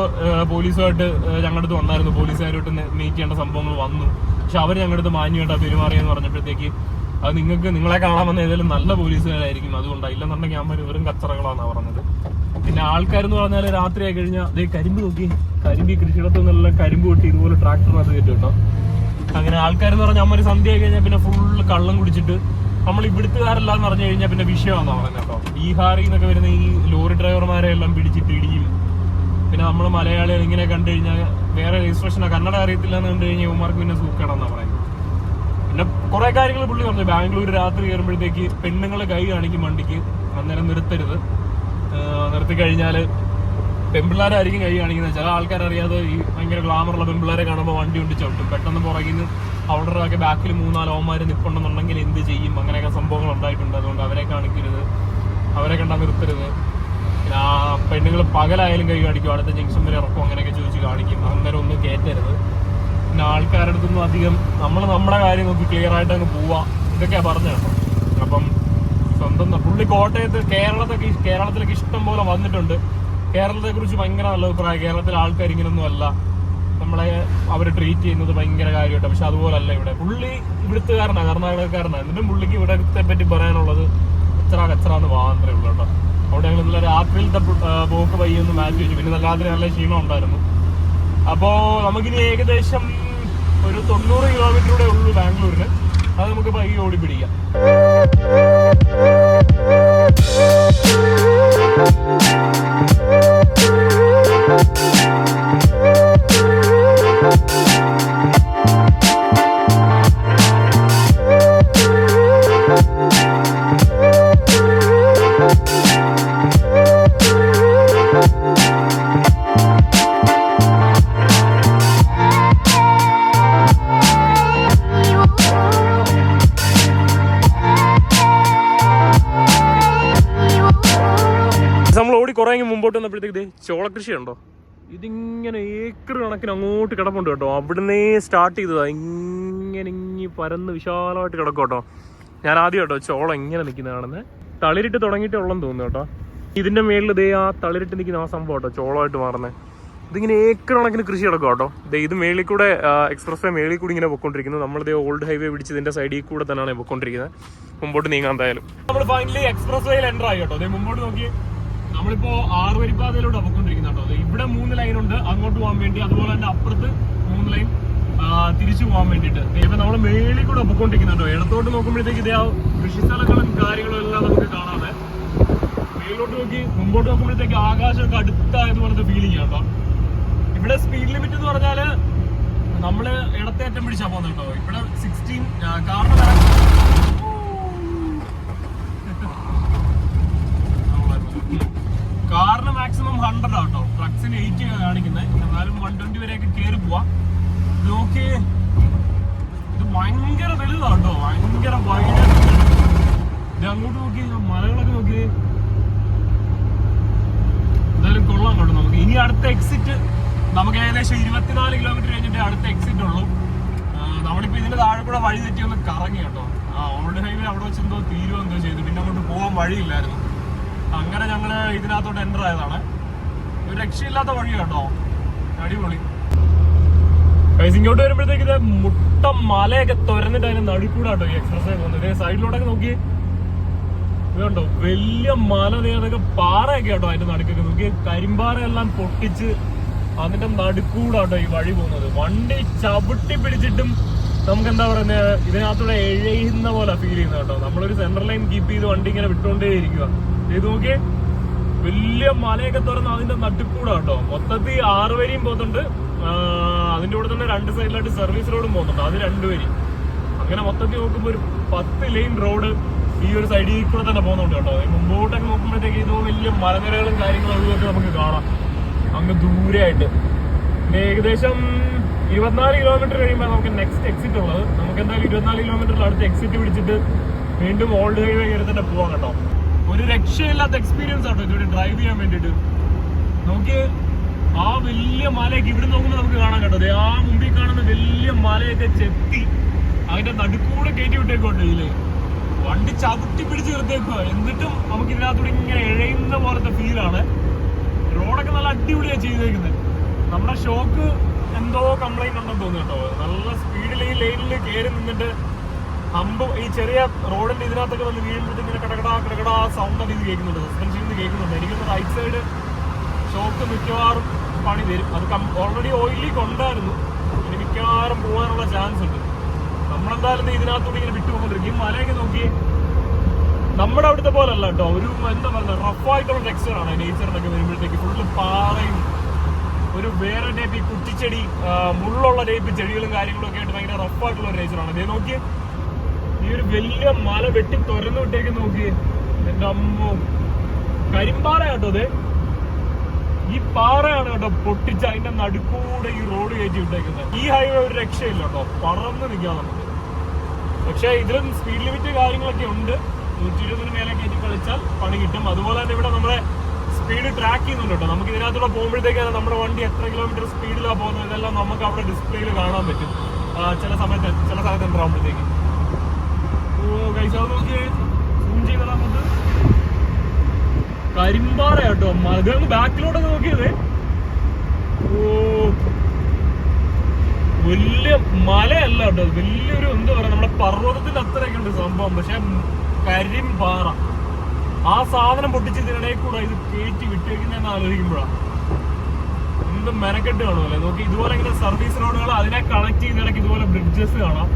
പോലീസുമായിട്ട് ഞങ്ങളുടെ അടുത്ത് വന്നായിരുന്നു, പോലീസുകാരോട്ട് മീറ്റ് ചെയ്യേണ്ട സംഭവങ്ങൾ വന്നു. പക്ഷെ അവർ ഞങ്ങളുടെ അടുത്ത് മാന്യമായിട്ടാണ് പെരുമാറിയെന്ന് പറഞ്ഞപ്പോഴത്തേക്ക് അത് നിങ്ങളെ കാണാൻ വന്ന ഏതെങ്കിലും നല്ല പോലീസുകാരായിരിക്കും, അതുകൊണ്ടാണ്. ഇല്ലെന്നുണ്ടെങ്കിൽ അമ്മ വെറും കച്ചറകളാണെന്നാണ് പറഞ്ഞത്. പിന്നെ ആൾക്കാരെന്ന് പറഞ്ഞാൽ രാത്രിയായി കഴിഞ്ഞാൽ അതേ കരിമ്പ് നോക്കി, കരിമ്പ് കൃഷിയിടത്തു നിന്നെല്ലാം കരിമ്പ് കൊട്ടി ഇതുപോലെ ട്രാക്ടറിനകത്ത് കയറ്റും കേട്ടോ. അങ്ങനെ ആൾക്കാരെന്ന് പറഞ്ഞാൽ അമ്മ ഒരു സന്ധ്യ ആയി കഴിഞ്ഞാൽ പിന്നെ ഫുള്ള് കള്ളം കുടിച്ചിട്ട് നമ്മൾ ഇവിടുത്തുകാരല്ലാന്ന് പറഞ്ഞു കഴിഞ്ഞാൽ പിന്നെ വിഷയമാണെന്ന് പറയുന്നത് കേട്ടോ. ബീഹാറിൽ നിന്നൊക്കെ വരുന്ന ഈ ലോറി ഡ്രൈവർമാരെ എല്ലാം പിടിച്ചിട്ട് ഇടിയും. പിന്നെ നമ്മൾ മലയാളികൾ ഇങ്ങനെ കണ്ടു കഴിഞ്ഞാൽ വേറെ രജിസ്ട്രേഷനോ കന്നഡ അറിയത്തില്ല എന്ന് കണ്ടു കഴിഞ്ഞാൽ ഇവന്മാർക്ക് പിന്നെ സൂക്കേടാന്നാണ് പറയുന്നത്. പിന്നെ കുറെ കാര്യങ്ങൾ പുള്ളി പറഞ്ഞു. ബാംഗ്ലൂർ രാത്രി കയറുമ്പോഴത്തേക്ക് പെണ്ണുങ്ങളെ കൈ കാണിക്കും വണ്ടിക്ക്, അന്നേരം നിർത്തരുത്. നിർത്തി കഴിഞ്ഞാൽ പെൺപിള്ളേരായിരിക്കും കൈ കാണിക്കുന്നത്. ചില ആൾക്കാരറിയാതെ ഈ ഭയങ്കര ഗ്ലാമറുള്ള പെൺപിള്ളേരെ കാണുമ്പോൾ വണ്ടി കൊണ്ട് ചവിട്ടും. പെട്ടെന്ന് പുറകിൽ നിന്ന് അവരുടെ ബാക്കിൽ 3-4 ഓന്മാർ നിൽപ്പുണ്ടെന്നുണ്ടെങ്കിൽ എന്ത് ചെയ്യും? അങ്ങനെയൊക്കെ സംഭവങ്ങൾ ഉണ്ടായിട്ടുണ്ട്. അതുകൊണ്ട് അവരെ കാണിക്കരുത്, അവരെ കണ്ടാൽ നിർത്തരുത്. പിന്നെ ആ പെണ്ണുങ്ങൾ പകലായാലും കൈ കാണിക്കും, അടുത്ത ജംഗ്ഷൻ വരെ ഇറക്കും, അങ്ങനെയൊക്കെ ചോദിച്ച് കാണിക്കും. അന്നേരം ഒന്നും കയറ്റരുത്. പിന്നെ ആൾക്കാരുടെ അടുത്തൊന്നും അധികം നമ്മുടെ കാര്യം നോക്കി ക്ലിയർ ആയിട്ട് അങ്ങ് പോവാ, ഇതൊക്കെയാണ് പറഞ്ഞു കേട്ടോ. അപ്പം സ്വന്തം പുള്ളി കോട്ടയത്ത് കേരളത്തിലൊക്കെ ഇഷ്ടം പോലെ വന്നിട്ടുണ്ട്. കേരളത്തെ കുറിച്ച് ഭയങ്കര നല്ല അഭിപ്രായം. കേരളത്തിലെ ആൾക്കാർ ഇങ്ങനൊന്നും അല്ല, നമ്മളെ അവർ ട്രീറ്റ് ചെയ്യുന്നത് ഭയങ്കര കാര്യമായിട്ട്. പക്ഷെ അതുപോലല്ല ഇവിടെ. പുള്ളി ഇവിടുത്തുകാരനാണ്, കർണാടകക്കാരനാണ്. എന്നിട്ടും പുള്ളിക്ക് ഇവിടത്തെ പറ്റി പറയാനുള്ളത് കച്ചറാന്ന് മാത്രമേ ഉള്ളൂ കേട്ടോ. അവിടെ ഞങ്ങൾ ഇന്നലെ രാത്രിയിലത്തെ പോക്ക് പയ്യൊന്ന് മാറ്റി വെച്ചു. പിന്നെ രാത്രി നല്ല ക്ഷീണം ഉണ്ടായിരുന്നു. അപ്പോൾ നമുക്കിനി ഏകദേശം ഒരു 90 കിലോമീറ്ററൂടെ ഉള്ളൂ ബാംഗ്ലൂരിന്. അത് നമുക്ക് പയ്യെ ഓടി പിടിക്കാം. കുറെ മുമ്പോട്ട് വന്നപ്പോഴത്തേക്ക് ചോളകൃഷി ഉണ്ടോ, ഇതിങ്ങനെ ഏക്കർ കണക്കിന് അങ്ങോട്ട് കിടപ്പുണ്ട് കേട്ടോ. അവിടുന്ന് സ്റ്റാർട്ട് ചെയ്തതാ, ഇങ്ങനെ പരന്ന് വിശാലമായിട്ട് കിടക്കും കേട്ടോ. ഞാൻ ആദ്യം കേട്ടോ ചോളം ഇങ്ങനെ നിൽക്കുന്ന കാണുന്നത്. തളിരിട്ട് തുടങ്ങിയിട്ടേ ഉള്ളെന്ന് തോന്നുന്നു കേട്ടോ. ഇതിന്റെ മേളിൽ ആ തളിരിട്ട് നിൽക്കുന്ന ആ സംഭവം കേട്ടോ ചോളമായിട്ട് മാറുന്നത്. ഇതിങ്ങനെ ഏക്കർ കണക്കിന് കൃഷി കിടക്കും കേട്ടോ. ഇത് മേളിൽ കൂടെ എക്സ്പ്രസ് വേ മേളിൽ കൂടി ഇങ്ങനെ പൊയ്ക്കൊണ്ടിരിക്കുന്നത്. നമ്മളിത് ഓൾഡ് ഹൈവേ പിടിച്ച് ഇതിന്റെ സൈഡിൽ കൂടെ തന്നെയാണ് പൊയ്ക്കൊണ്ടിരിക്കുന്നത്. മുമ്പോട്ട് നീങ്ങാൻ എന്തായാലും നമ്മൾ ഫൈനലി എക്സ്പ്രസ് വേയിൽ എൻ്റർ ആയി കേട്ടോ. അതേ മുമ്പോട്ട് നോക്കി നമ്മളിപ്പോ 6 വരിപ്പാതയിലൂടെ പൊയ്ക്കൊണ്ടിരിക്കുന്നുണ്ടോ. ഇവിടെ 3 ലൈനുണ്ട് അങ്ങോട്ട് പോകാൻ വേണ്ടി, അതുപോലെ തന്നെ അപ്പുറത്ത് 3 ലൈൻ തിരിച്ചു പോകാൻ വേണ്ടിയിട്ട്. ഇപ്പൊ നമ്മൾ മേളിൽ കൂടെ പൊയ്ക്കൊണ്ടിരിക്കുന്നുണ്ടോ. ഇടത്തോട്ട് നോക്കുമ്പോഴത്തേക്ക് ഇതേ കൃഷിസ്ഥലങ്ങളും കാര്യങ്ങളും എല്ലാം നമുക്ക് കാണാതെ. മേളിലോട്ട് നോക്കി മുമ്പോട്ട് നോക്കുമ്പോഴത്തേക്ക് ആകാശമൊക്കെ അടുത്തായതുപോലത്തെ ഫീലിംഗ് കേട്ടോ. ഇവിടെ സ്പീഡ് ലിമിറ്റ് എന്ന് പറഞ്ഞാല് നമ്മള് ഇടത്തേറ്റം പിടിച്ചാ പോകുന്നത് കേട്ടോ. ഇവിടെ 16 കാറിന് മാക്സിമം 100 ആട്ടോ. ട്രക്സിന് 80 കാണിക്കുന്നത്. എന്നാലും 120 വരെയൊക്കെ കയറി പോവാ. നോക്കി ഇത് ഭയങ്കര വലുതാട്ടോ, ഭയങ്കര വൈഡ്. ഇത് അങ്ങോട്ട് നോക്കി മലകളൊക്കെ നോക്കി. എന്തായാലും കൊള്ളാൻ കേട്ടോ. നമുക്ക് ഇനി അടുത്ത എക്സിറ്റ് നമുക്ക് ഏകദേശം 24 കിലോമീറ്റർ കഴിഞ്ഞിട്ട് അടുത്ത എക്സിറ്റ് ഉള്ളൂ. നമ്മളിപ്പോ ഇതിന്റെ താഴെ കൂടെ വഴി തെറ്റി ഒന്ന് കറങ്ങി കേട്ടോ. ഓൾഡ് ഹൈവേ അവിടെ വെച്ച് എന്തോ തീരുവോ എന്തോ ചെയ്തു. പിന്നെ അങ്ങോട്ട് പോകാൻ വഴിയില്ലായിരുന്നു. അങ്ങനെ ഞങ്ങള് ഇതിനകത്തോട്ട് എൻ്റർ ആയതാണ്. ഒരു രക്ഷയില്ലാത്ത വഴി കേട്ടോ, അടിപൊളി. ഇങ്ങോട്ട് വരുമ്പോഴത്തേക്ക് ഇത് മുട്ട മലയൊക്കെ തുരന്നിട്ട് അതിന് നടുക്കൂടാട്ടോ ഈ എക്സ്പ്രസ് വേ പോകുന്നത്. സൈഡിലോട്ടൊക്കെ നോക്കി ഇതുണ്ടോ വലിയ മല, അതൊക്കെ പാറയൊക്കെ കേട്ടോ. അതിന്റെ നടുക്കൊക്കെ നോക്കി കരിമ്പാറയെല്ലാം പൊട്ടിച്ച് അതിന്റെ നടുക്കൂടാട്ടോ ഈ വഴി പോകുന്നത്. വണ്ടി ചവിട്ടി പിടിച്ചിട്ടും നമുക്ക് എന്താ പറയുന്നത്, ഇതിനകത്തൂടെ എഴയുന്ന പോലെ ഫീൽ ചെയ്യുന്നത് കേട്ടോ. നമ്മളൊരു സെൻട്രൽ ലൈൻ കീപ്പ് ചെയ്ത് വണ്ടി ഇങ്ങനെ വിട്ടുകൊണ്ടേ ഇരിക്കുക. ഇത് നോക്കി വലിയ മലയൊക്കെ തുറന്ന് അതിന്റെ നടുക്കൂടാ കേട്ടോ. മൊത്തത്തിൽ 6 വരിയും പോകുന്നുണ്ട്. അതിന്റെ കൂടെ തന്നെ 2 സൈഡിലായിട്ട് സർവീസ് റോഡും പോകുന്നുണ്ട്, അത് 2 വരി. അങ്ങനെ മൊത്തത്തിൽ നോക്കുമ്പോൾ ഒരു 10 ലൈൻ റോഡ് ഈ ഒരു സൈഡിൽ കൂടെ തന്നെ പോകുന്നുണ്ട് കേട്ടോ. മുമ്പോട്ടൊക്കെ നോക്കുമ്പോഴത്തേക്ക് ഇത് വലിയ മലനിരകളും കാര്യങ്ങളും അതുമൊക്കെ നമുക്ക് കാണാം അങ്ങ് ദൂരെയായിട്ട്. പിന്നെ ഏകദേശം 24 കിലോമീറ്റർ കഴിയുമ്പോൾ നമുക്ക് നെക്സ്റ്റ് എക്സിറ്റ് ഉള്ളത്. നമുക്ക് എന്തായാലും 24 കിലോമീറ്ററിൽ അടുത്ത എക്സിറ്റ് പിടിച്ചിട്ട് വീണ്ടും ഓൾഡ് ഹൈവേ കയറി തന്നെ പോവാം കേട്ടോ. ഒരു രക്ഷയില്ലാത്ത എക്സ്പീരിയൻസ് ആട്ടോ ഇതിവിടെ ഡ്രൈവ് ചെയ്യാൻ വേണ്ടിയിട്ട്. നമുക്ക് ആ വലിയ മലയൊക്കെ ഇവിടെ നോക്കുമ്പോൾ നമുക്ക് കാണാൻ കേട്ടോ. ആ മുമ്പിൽ കാണുന്ന വലിയ മലയൊക്കെ ചെത്തി അതിന്റെ നടുക്കൂടെ കയറ്റി വിട്ടേക്കോട്ടെ ഇതില്. വണ്ടി ചവിട്ടി പിടിച്ച് നിർത്തേക്കുക. എന്നിട്ടും നമുക്ക് ഇതിനകത്തൂടെ ഇങ്ങനെ എഴയുന്ന പോലത്തെ ഫീലാണ്. റോഡൊക്കെ നല്ല അടിപൊളിയാണ് ചെയ്തേക്കുന്നത്. നമ്മുടെ ഷോക്ക് എന്തോ കംപ്ലൈന്റ് ഉണ്ടെന്ന് തോന്നുന്നു കേട്ടോ. നല്ല സ്പീഡിൽ ഈ ലൈനിൽ കയറി നിന്നിട്ട് ഹമ്പ് ഈ ചെറിയ റോഡിന്റെ ഇതിനകത്തൊക്കെ വന്ന് വീഴുമ്പോഴത്തേക്ക് ഇങ്ങനെ കിടക്കടാ സൗണ്ട് ഒക്കെ ഇത് കേൾക്കുന്നുണ്ട്. സസ്പെൻഷൻ കേൾക്കുന്നുണ്ട്. എനിക്കൊന്ന് റൈറ്റ് സൈഡ് ഷോക്ക് മിക്കവാറും പണി വരും. അത് ഓൾറെഡി ഓയിലി കൊണ്ടായിരുന്നു. ഇനി മിക്കവാറും പോകാനുള്ള ചാൻസ് ഉണ്ട്. നമ്മളെന്തായാലും ഇതിനകത്തൂടെ ഇങ്ങനെ വിട്ടുപോകൊണ്ടിരിക്കും. ഈ മലയൊക്കെ നോക്കി നമ്മുടെ അവിടുത്തെ പോലെ അല്ല കേട്ടോ. ഒരു എന്താ പറയുക, റഫായിട്ടുള്ള ടെക്സ്ചറാണ് നേച്ചറിനൊക്കെ വരുമ്പോഴത്തേക്ക്. ഫുള്ള് പാറയും ഒരു വേറെ ടൈപ്പ് ഈ കുറ്റിച്ചെടി, മുള്ളുള്ള ടൈപ്പ് ചെടികളും കാര്യങ്ങളും ഒക്കെ ആയിട്ട് ഭയങ്കര റഫായിട്ടുള്ള ഒരു നേച്ചറാണ്. ഇതേ നോക്കി ഈ ഒരു വലിയ മല വെട്ടി തുറന്നു വിട്ടേക്ക് നോക്കി. എന്റെ അമ്മോ, കരിമ്പാറ കേട്ടോ അത്. ഈ പാറയാണ് കേട്ടോ പൊട്ടിച്ച് അതിന്റെ നടുക്കൂടെ ഈ റോഡ് കയറ്റി വിട്ടേക്കുന്നത്. ഈ ഹൈവേ ഒരു രക്ഷയില്ല കേട്ടോ, പറന്ന് നിൽക്കാം നമുക്ക്. പക്ഷെ ഇതിലും സ്പീഡ് ലിമിറ്റ് കാര്യങ്ങളൊക്കെ ഉണ്ട്. 120 മേലെ കയറ്റി കളിച്ചാൽ പണി കിട്ടും. അതുപോലെ തന്നെ ഇവിടെ നമ്മളെ സ്പീഡ് ട്രാക്ക് ചെയ്യുന്നുണ്ട് കേട്ടോ. നമുക്ക് ഇതിനകത്തൂടെ പോകുമ്പോഴത്തേക്കാണ് നമ്മുടെ വണ്ടി എത്ര കിലോമീറ്റർ സ്പീഡിലാണ് പോകുന്നത് ഇതെല്ലാം നമുക്ക് അവിടെ ഡിസ്പ്ലേയിൽ കാണാൻ പറ്റും. ചില സ്ഥലത്ത് ഉണ്ടാകുമ്പോഴത്തേക്ക്. ഓ ഗൈസ്, അത് നോക്കിയേ, സൂം ചെയ്താൽ നമുക്ക് കരിമ്പാറ കേട്ടോ. മകൾക്ക് ബാക്കിലോട്ടൊക്കെ നോക്കിയത്. ഓ, വലിയ മലയല്ല കേട്ടോ, വലിയൊരു എന്താ പറയാ, നമ്മുടെ പർവ്വതത്തിന്റെ അത്രയൊക്കെ ഉണ്ട് സംഭവം. പക്ഷെ കരിമ്പാറ, ആ സാധനം പൊട്ടിച്ച് ഇതിനിടയിൽ കൂടെ ഇത് കയറ്റി വിട്ടേക്കുന്നതെന്ന് ആലോചിക്കുമ്പോഴാണ് എന്ത് മെനക്കെട്ട് കാണുമല്ലേ. നോക്കി ഇതുപോലെ ഇങ്ങനെ സർവീസ് റോഡുകൾ, അതിനെ കണക്ട് ചെയ്യുന്നിടയ്ക്ക് ഇതുപോലെ ബ്രിഡ്ജസ് കാണാം.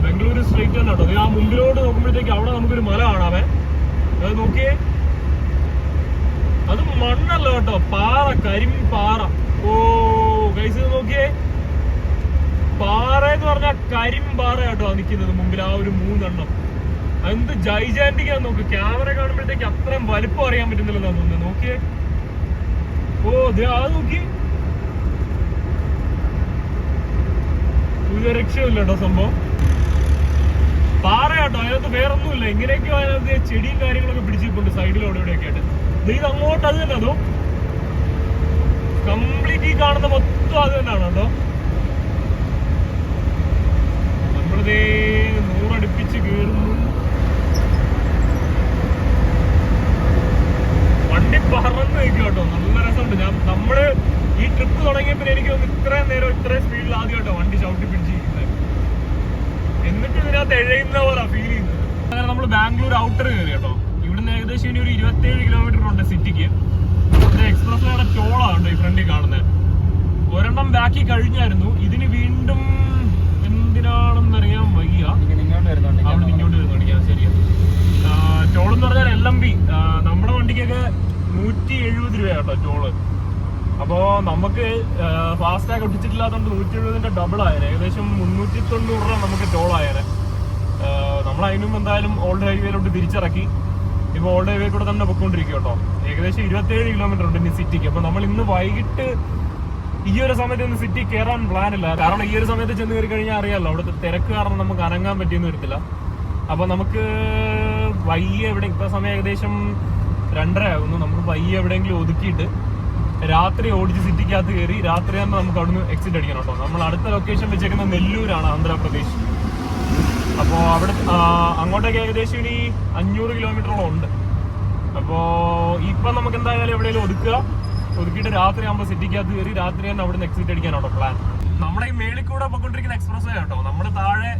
ബംഗളൂരു സ്ട്രീറ്റ് തന്നെ കേട്ടോ. ആ മുമ്പിലോട്ട് നോക്കുമ്പോഴത്തേക്ക് അവിടെ നമുക്കൊരു മല കാണാമേ. അത് നോക്കിയേ, അത് മണ്ണല്ല കേട്ടോ, പാറ, കരിമ്പാറ. ഓ ഗൈസ്, ഇത് നോക്കിയേ, പാറ എന്ന് പറഞ്ഞാൽ കരിമ്പാറ കേട്ടോ നിൽക്കുന്നത് മുമ്പിൽ. ആ ഒരു 3 എണ്ണം എന്ത് ജൈജാന്റിക്കാന്ന് നോക്ക്. ക്യാമറ കാണുമ്പോഴത്തേക്ക് അത്രയും വലിപ്പം അറിയാൻ പറ്റുന്നില്ലെന്നാ തോന്നുന്നത്. നോക്കിയേ, ഓ അത് നോക്കി, ഒരു രക്ഷയില്ല കേട്ടോ സംഭവം. പാറ കേട്ടോ, അതിനകത്ത് വേറൊന്നുമില്ല. ഇങ്ങനെയൊക്കെ അതിനകത്ത് ചെടിയും കാര്യങ്ങളൊക്കെ പിടിച്ചിട്ടുണ്ട് സൈഡിലോടെ ഇവിടെയൊക്കെ ആയിട്ട്. ഇത് അങ്ങോട്ട് അത് തന്നെ, അതോ കംപ്ലീറ്റ് ഈ കാണുന്ന മൊത്തം അത് തന്നെയാണ് കേട്ടോ. നമ്മളിതേ 100 അടുപ്പിച്ച് കയറുന്നു. വണ്ടി പറന്ന് നിൽക്കും കേട്ടോ, നല്ല രസമുണ്ട്. നമ്മള് ഈ ട്രിപ്പ് തുടങ്ങിയപ്പോൾ എനിക്ക് ഇത്രയും നേരം ഇത്രയും സ്പീഡിൽ ആദ്യമായിട്ടോ വണ്ടി ചവിട്ടി പിടിച്ചിരിക്കുന്നത്. എന്നിട്ട് ഇതിനകത്ത് എഴയുന്ന പോലെ ഫീൽ ചെയ്യുന്നത്. അങ്ങനെ നമ്മൾ ബാംഗ്ലൂർ ഔട്ടർ കയറി കേട്ടോ. ഇവിടുന്ന് ഏകദേശം ഇനി ഒരു 27 കിലോമീറ്റർ ഉണ്ട് സിറ്റിക്ക്. എക്സ്പ്രസ് വേയുടെ ടോളാണ് ഈ ഫ്രണ്ടിൽ കാണുന്നത്. ഒരെണ്ണം ബാക്കി കഴിഞ്ഞായിരുന്നു. ഇതിന് വീണ്ടും എന്തിനാണെന്നറിയാൻ വയ്യ. അവിടെ ഇങ്ങോട്ട് വരുന്നുണ്ട്. ശരിയാ, ടോൾ എന്ന് പറഞ്ഞാൽ LMB. നമ്മുടെ വണ്ടിക്കൊക്കെ 170 രൂപ കേട്ടോ ടോള്. അപ്പോ നമുക്ക് ഫാസ്റ്റാഗ് ഒട്ടിച്ചിട്ടില്ലാത്തതുകൊണ്ട് 170ന്റെ ഡബിൾ ആയേനെ. ഏകദേശം 390 രൂപ നമുക്ക് ടോൾ ആയേനെ. നമ്മൾ അതിനും എന്തായാലും ഓൾഡ് ഹൈവേയിലോട്ട് തിരിച്ചിറക്കി. ഇപ്പൊ ഓൾഡ് ഹൈവേ കൂടെ തന്നെ പൊയ്ക്കൊണ്ടിരിക്കും കേട്ടോ. ഏകദേശം 27 കിലോമീറ്റർ ഉണ്ട് ഇനി സിറ്റിക്ക്. അപ്പൊ നമ്മൾ ഇന്ന് വൈകിട്ട് ഈ ഒരു സമയത്ത് ഇന്ന് സിറ്റി കയറാൻ പ്ലാൻ ഇല്ല. കാരണം ഈ ഒരു സമയത്ത് ചെന്ന് കയറി കഴിഞ്ഞാൽ അറിയാമല്ലോ, അവിടുത്തെ തിരക്ക് കാരണം നമുക്ക് അനങ്ങാൻ പറ്റിയെന്ന് വരത്തില്ല. അപ്പൊ നമുക്ക് വയ്യ എവിടെ, ഇപ്പൊ സമയം ഏകദേശം 2:30 ആകുന്നു. നമുക്ക് വയ്യ എവിടെയെങ്കിലും ഒതുക്കിയിട്ട് രാത്രി ഓടിച്ച് സിറ്റിക്കകത്ത് കയറി രാത്രി തന്നെ നമുക്ക് അവിടുന്ന് എക്സിറ്റ് അടിക്കണം കേട്ടോ. നമ്മൾ അടുത്ത ലൊക്കേഷൻ വെച്ചേക്കുന്ന നെല്ലൂരാണ്, ആന്ധ്രാപ്രദേശ്. അപ്പോൾ അവിടെ അങ്ങോട്ടേക്ക് ഏകദേശം ഇനി 500 കിലോമീറ്ററോളം ഉണ്ട്. അപ്പോൾ ഇപ്പം നമുക്ക് എന്തായാലും എവിടെയെങ്കിലും ഒതുക്കിയിട്ട് രാത്രി ആകുമ്പോൾ സിറ്റിക്കകത്ത് കയറി രാത്രി തന്നെ അവിടുന്ന് എക്സിറ്റ് അടിക്കാനാട്ടോ പ്ലാൻ. നമ്മുടെ ഈ മേളിൽ കൂടെ പോയിക്കൊണ്ടിരിക്കുന്ന എക്സ്പ്രസ് വേ കേട്ടോ. നമ്മുടെ താഴെ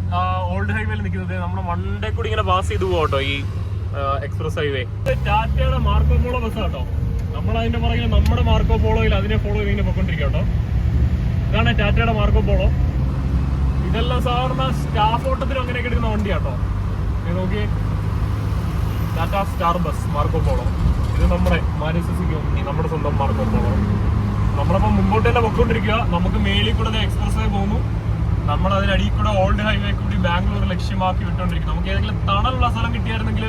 ഓൾഡ് ഹൈവേയിൽ നിൽക്കുന്നത് നമ്മുടെ വണ്ടേ കൂടി ഇങ്ങനെ പാസ് ചെയ്തു പോകട്ടോ ഈ എക്സ്പ്രസ് ഹൈവേ. ടാറ്റയുടെ മാർക്കോ പോളോ ബസ് കേട്ടോ. നമ്മൾ അതിന്റെ പുറകിൽ നമ്മുടെ മാർക്കോ പോളോയിൽ അതിനെ ഫോളോ ചെയ്ത് ഇങ്ങനെ പോയിക്കൊണ്ടിരിക്കുക കേട്ടോ. ഇതാണ് ടാറ്റയുടെ മാർക്കോ പോളോ. ഇതെല്ലാം സാധാരണ സ്റ്റാഫ് ഓട്ടത്തിലും അങ്ങനെയൊക്കെ എടുക്കുന്ന വണ്ടിയാട്ടോ. ഇത് നോക്കി, Tata star bus Marco Polo. ഇത് നമ്മുടെ മാരുതി സുസുക്കി കമ്പനി, നമ്മുടെ സ്വന്തം മാർക്കോ പോളോ. നമ്മളപ്പം മുമ്പോട്ട് തന്നെ പൊയ്ക്കൊണ്ടിരിക്കുക. നമുക്ക് മേളിൽ കൂടെ എക്സ്പ്രസ് വേ പോകുന്നു. നമ്മൾ അതിനടിയിൽ കൂടെ ഓൾഡ് ഹൈവേ കൂടി ബാംഗ്ലൂർ ലക്ഷ്യമാക്കി വിട്ടുകൊണ്ടിരിക്കും. നമുക്ക് ഏതെങ്കിലും തണലുള്ള സ്ഥലം കിട്ടിയായിരുന്നെങ്കിൽ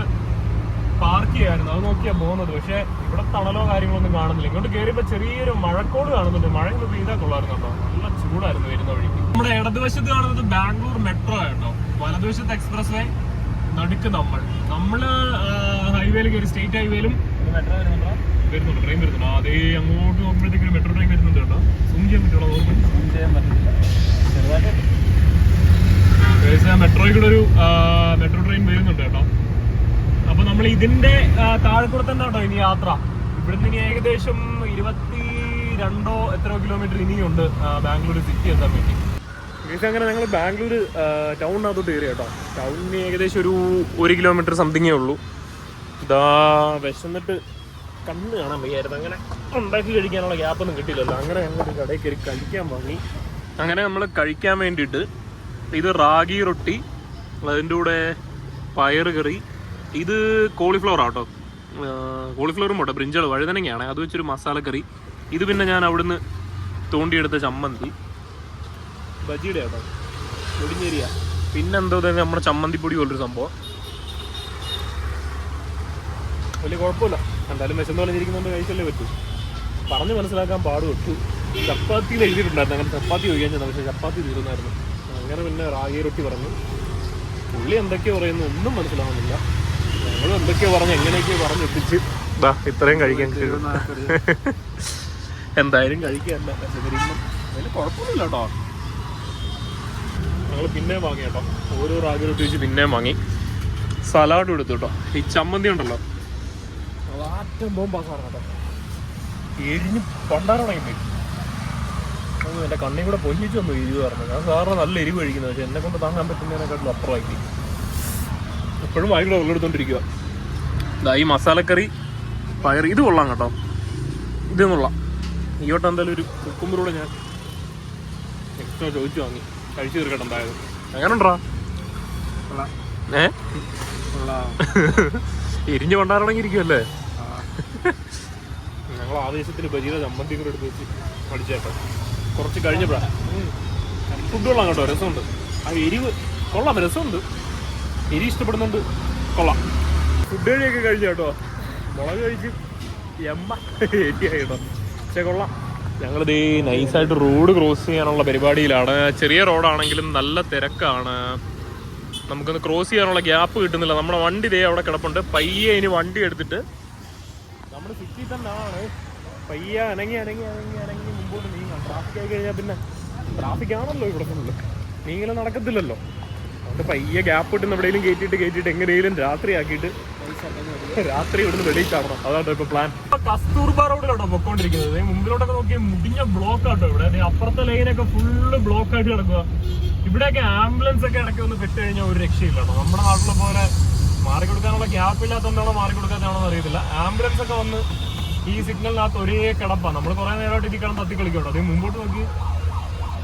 പാർക്ക് ചെയ്യായിരുന്നു. അത് നോക്കിയാ പോകുന്നത്. പക്ഷെ ഇവിടെ തണലോ കാര്യങ്ങളൊന്നും കാണുന്നില്ല. ഇങ്ങോട്ട് കയറിയപ്പോൾ ചെറിയൊരു മഴക്കോട് കാണുന്നുണ്ട്. മഴയൊന്ന് പെയ്താൽ കൊള്ളായിരുന്നു കേട്ടോ. നല്ല ചൂടായിരുന്നു വരുന്ന വഴിക്ക്. നമ്മുടെ ഇടതുവശത്ത് കാണുന്നത് ബാംഗ്ലൂർ മെട്രോ ആട്ടോ. വലതുവശത്ത് എക്സ്പ്രസ് വേ, നടുക്ക് നമ്മള് ഹൈവേയിൽ കയറി സ്റ്റേറ്റ് ഹൈവേയിലും മെട്രോ വരുന്നുണ്ട്, ട്രെയിൻ വരുന്നുണ്ട്. അതേ അങ്ങോട്ട് നോക്കുമ്പോഴത്തേക്ക് ഒരു മെട്രോ ട്രെയിൻ വരുന്നുണ്ട് കേട്ടോ. സൂം ചെയ്യാൻ പറ്റുള്ളൂ, സൂം ചെയ്യാൻ പറ്റില്ല ചെറുതായിട്ട്. മെട്രോയിൽ കൂടെ ഒരു മെട്രോ ട്രെയിൻ വരുന്നുണ്ട് കേട്ടോ. അപ്പൊ നമ്മൾ ഇതിന്റെ താഴെക്കൂടെ തന്നെ കേട്ടോ ഇനി യാത്ര. ഇവിടുന്ന് ഇനി ഏകദേശം 22 എത്രയോ കിലോമീറ്റർ ഇനിയുണ്ട് ബാംഗ്ലൂർ സിറ്റി എത്താൻ വേണ്ടി. അങ്ങനെ ഞങ്ങൾ ബാംഗ്ലൂർ ടൗണിനകത്തോട്ട് കയറി കേട്ടോ. ടൗണിന് ഏകദേശം ഒരു 1 കിലോമീറ്റർ സംതിങ്ങേ ഉള്ളൂ. ഇതാ വിശന്നിട്ട് കണ്ണ് കാണാൻ വയ്യായിരുന്നു. അങ്ങനെ ഉണ്ടാക്കി കഴിക്കാനുള്ള ഗ്യാപ്പൊന്നും കിട്ടില്ലല്ലോ. അങ്ങനെ ഞങ്ങൾ കടയിൽ കയറി കഴിക്കാൻ വാങ്ങി. അങ്ങനെ നമ്മൾ കഴിക്കാൻ വേണ്ടിയിട്ട് ഇത് റാഗി റൊട്ടി, അതിൻ്റെ കൂടെ പയറ് കറി, ഇത് കോളിഫ്ലവർ ആട്ടോ. കോളിഫ്ലവറും പോട്ടെ, ബ്രിഞ്ചാൾ വഴുതനങ്ങയാണ്, അത് വെച്ചൊരു മസാലക്കറി. ഇത് പിന്നെ ഞാൻ അവിടുന്ന് തോണ്ടിയെടുത്ത ചമ്മന്തി, ബജിയുടെ ആട്ടോ, പൊടിഞ്ഞേരിയ. പിന്നെന്തോ നമ്മുടെ ചമ്മന്തിപ്പൊടി പോലൊരു സംഭവം. വലിയ കുഴപ്പമില്ല, എന്തായാലും വിശന്ന് പറഞ്ഞിരിക്കുന്നതുകൊണ്ട് കഴിച്ചല്ലേ പറ്റൂ. പറഞ്ഞ് മനസ്സിലാക്കാൻ പാടുപെട്ടു. ചപ്പാത്തിയിൽ എഴുതിയിട്ടുണ്ടായിരുന്നു, അങ്ങനെ ചപ്പാത്തി ചോദിക്കാൻ, പക്ഷേ ചപ്പാത്തി തീരുന്നായിരുന്നു. അങ്ങനെ പിന്നെ റാഗി റൊട്ടി പറഞ്ഞു. പുള്ളി എന്തൊക്കെയോ പറയുന്നു, ഒന്നും മനസ്സിലാവുന്നില്ല. ഞങ്ങളും എന്തൊക്കെയോ പറഞ്ഞ് എങ്ങനെയൊക്കെയോ പറഞ്ഞെത്തിച്ച് ഇത്രയും കഴിക്കാൻ എന്തായാലും കഴിക്കാല്ല. വിശന്നിരിക്കണം, അതിന് കുഴപ്പമൊന്നുമില്ല കേട്ടോ. ഞങ്ങൾ പിന്നെയും വാങ്ങി കേട്ടോ, ഓരോ റാഗി റൊട്ടി വെച്ച് പിന്നെയും വാങ്ങി. സലാഡും എടുത്തു കേട്ടോ. ഈ ചമ്മന്തി ഉണ്ടല്ലോ, അതാറ്റം പോകുമ്പോൾ സാറാണ് കേട്ടോ, എരിഞ്ഞ് പണ്ടാറുണങ്ങി. എൻ്റെ കണ്ണി കൂടെ പൊന്നിച്ചു വന്നു എരിവ് പറഞ്ഞു. ഞാൻ സാറിന് നല്ല എരിവ് കഴിക്കുന്നത്, പക്ഷെ എന്നെ കൊണ്ട് താങ്ങാൻ പറ്റുന്നതിനെക്കാട്ടിലും അപ്പുറമാക്കി. എപ്പോഴും വായിക്കൂടെ ഉള്ളെടുത്തോണ്ടിരിക്കുക. ഇതാ ഈ മസാലക്കറി, പയർ, ഇത് കൊള്ളാം കേട്ടോ, ഇതൊന്നും കൊള്ളാം. ഈ വട്ടം എന്തായാലും ഒരു കുക്കുമ്പറൂടെ ഞാൻ എക്സ്ട്രാ ചോദിച്ചു വാങ്ങി കഴിച്ചു തീർക്കട്ടെ. എന്തായാലും എങ്ങനെയുണ്ടാ? എരിഞ്ഞ് പണ്ടാറടങ്ങിയിരിക്കുമല്ലേ. ഞങ്ങൾ ആവേശത്തിന് ബജിയുടെ ചമ്മന്തി കൂടെ എടുത്ത് വെച്ച് പഠിച്ചേട്ടോ. കുറച്ച് കഴിഞ്ഞപ്പോഴാണ് ഫുഡ് കൊള്ളാം കേട്ടോ, രസമുണ്ട്. ആ എരിവ് കൊള്ളാം, രസമുണ്ട്. എരി ഇഷ്ടപ്പെടുന്നുണ്ട്, കൊള്ളാം. ഫുഡ് കഴിയൊക്കെ കഴിച്ചു കേട്ടോ. മുളക് കഴിച്ച് എരിയായി കേട്ടോ, പക്ഷേ കൊള്ളാം. ഞങ്ങളിത് നൈസായിട്ട് റോഡ് ക്രോസ് ചെയ്യാനുള്ള പരിപാടിയിലാണ്. ചെറിയ റോഡാണെങ്കിലും നല്ല തിരക്കാണ്. നമുക്കൊന്ന് ക്രോസ് ചെയ്യാനുള്ള ഗ്യാപ്പ് കിട്ടുന്നില്ല. നമ്മുടെ വണ്ടി ഇതേ അവിടെ കിടപ്പുണ്ട്. പയ്യെ ഇനി വണ്ടി എടുത്തിട്ട് നമ്മുടെ സിറ്റി തന്നെ ആണ്. പയ്യെ അനങ്ങി മുമ്പോട്ട് നീങ്ങാം. ട്രാഫിക് ആയി കഴിഞ്ഞാൽ പിന്നെ ട്രാഫിക് ആണല്ലോ ഇവിടെ ഫുള്ള്, നീങ്ങലും നടക്കത്തില്ലല്ലോ. അതുകൊണ്ട് പയ്യെ ഗ്യാപ്പ് കിട്ടുന്ന എവിടെയെങ്കിലും കയറ്റിയിട്ട് എങ്ങനെയും രാത്രി ആക്കിയിട്ട് രാത്രി ഇവിടുന്ന് വെളിയിൽ ചാടണം. അതാട്ടോ ഇപ്പൊ പ്ലാൻ. കസ്തൂർബ റോഡിലോട്ടോ പൊക്കോണ്ടിരിക്കുന്നത്. മുമ്പിലോട്ടൊക്കെ നോക്കിയാൽ മുടിഞ്ഞ ബ്ലോക്ക് ആട്ടോ ഇവിടെ. അപ്പുറത്തെ ലൈനൊക്കെ ഫുള്ള് ബ്ലോക്ക് ആയിട്ട് കിടക്കുക. ഇവിടെയൊക്കെ ആംബുലൻസ് ഒക്കെ ഇടയ്ക്ക് ഒന്ന് പെട്ട് കഴിഞ്ഞാൽ ഒരു രക്ഷയില്ല കേട്ടോ. നമ്മുടെ നാട്ടിലെ പോലെ മാറിക്കൊടുക്കാനുള്ള ഗ്യാപ്പ് ഇല്ലാത്തതുകൊണ്ടാണോ മാറിക്കൊടുക്കാത്തതാണോ അറിയത്തില്ല. ആംബുലൻസ് ഒക്കെ വന്ന് ഈ സിഗ്നലിനകത്ത് ഒരേ കിടപ്പാണ്. നമ്മൾ കുറെ നേരമായിട്ട് ഇത് കിടന്ന് തത്തിക്കളിക്കട്ടോ. അതേ മുമ്പോട്ട് നോക്കി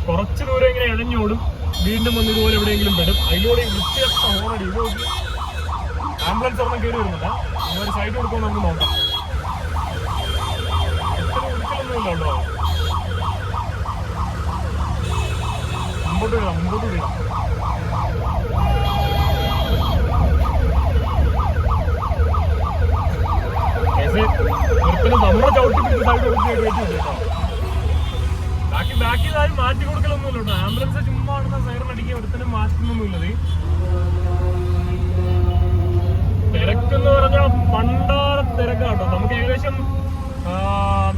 കുറച്ച് ദൂരം ഇങ്ങനെ ഇഴഞ്ഞോടും, വീണ്ടും വന്ന് ഇതുപോലെ എവിടെയെങ്കിലും പെടും. അതിലൂടെ വൃത്തിയൊക്കെ ഹോണടി. ഇത് നോക്കി ആംബുലൻസ് ഒരെണ്ണം കയറി വരുന്നുണ്ട്. ഒരു സൈഡ് കൊടുക്കുമ്പോൾ നമുക്ക് നോക്കാം. ഒരിക്കലൊന്നുമില്ല കേട്ടോ. മുമ്പോട്ട് വിടാം. ഒരിക്കലും നമ്മളെ ചവിട്ടി പിടിച്ച് സൈഡ് കൊടുത്ത് ബാക്കി ആരും മാറ്റി കൊടുക്കലൊന്നുമില്ല കേട്ടോ. ആംബുലൻസ് ചുമ്മാ ആണെന്ന സൈറൻ അടിക്കുക, ഒരുത്തനും മാറ്റുന്നൊന്നുമില്ലത്. തിരക്കെന്ന് പറഞ്ഞാൽ പണ്ടാറ തിരക്കാട്ടോ. നമുക്ക് ഏകദേശം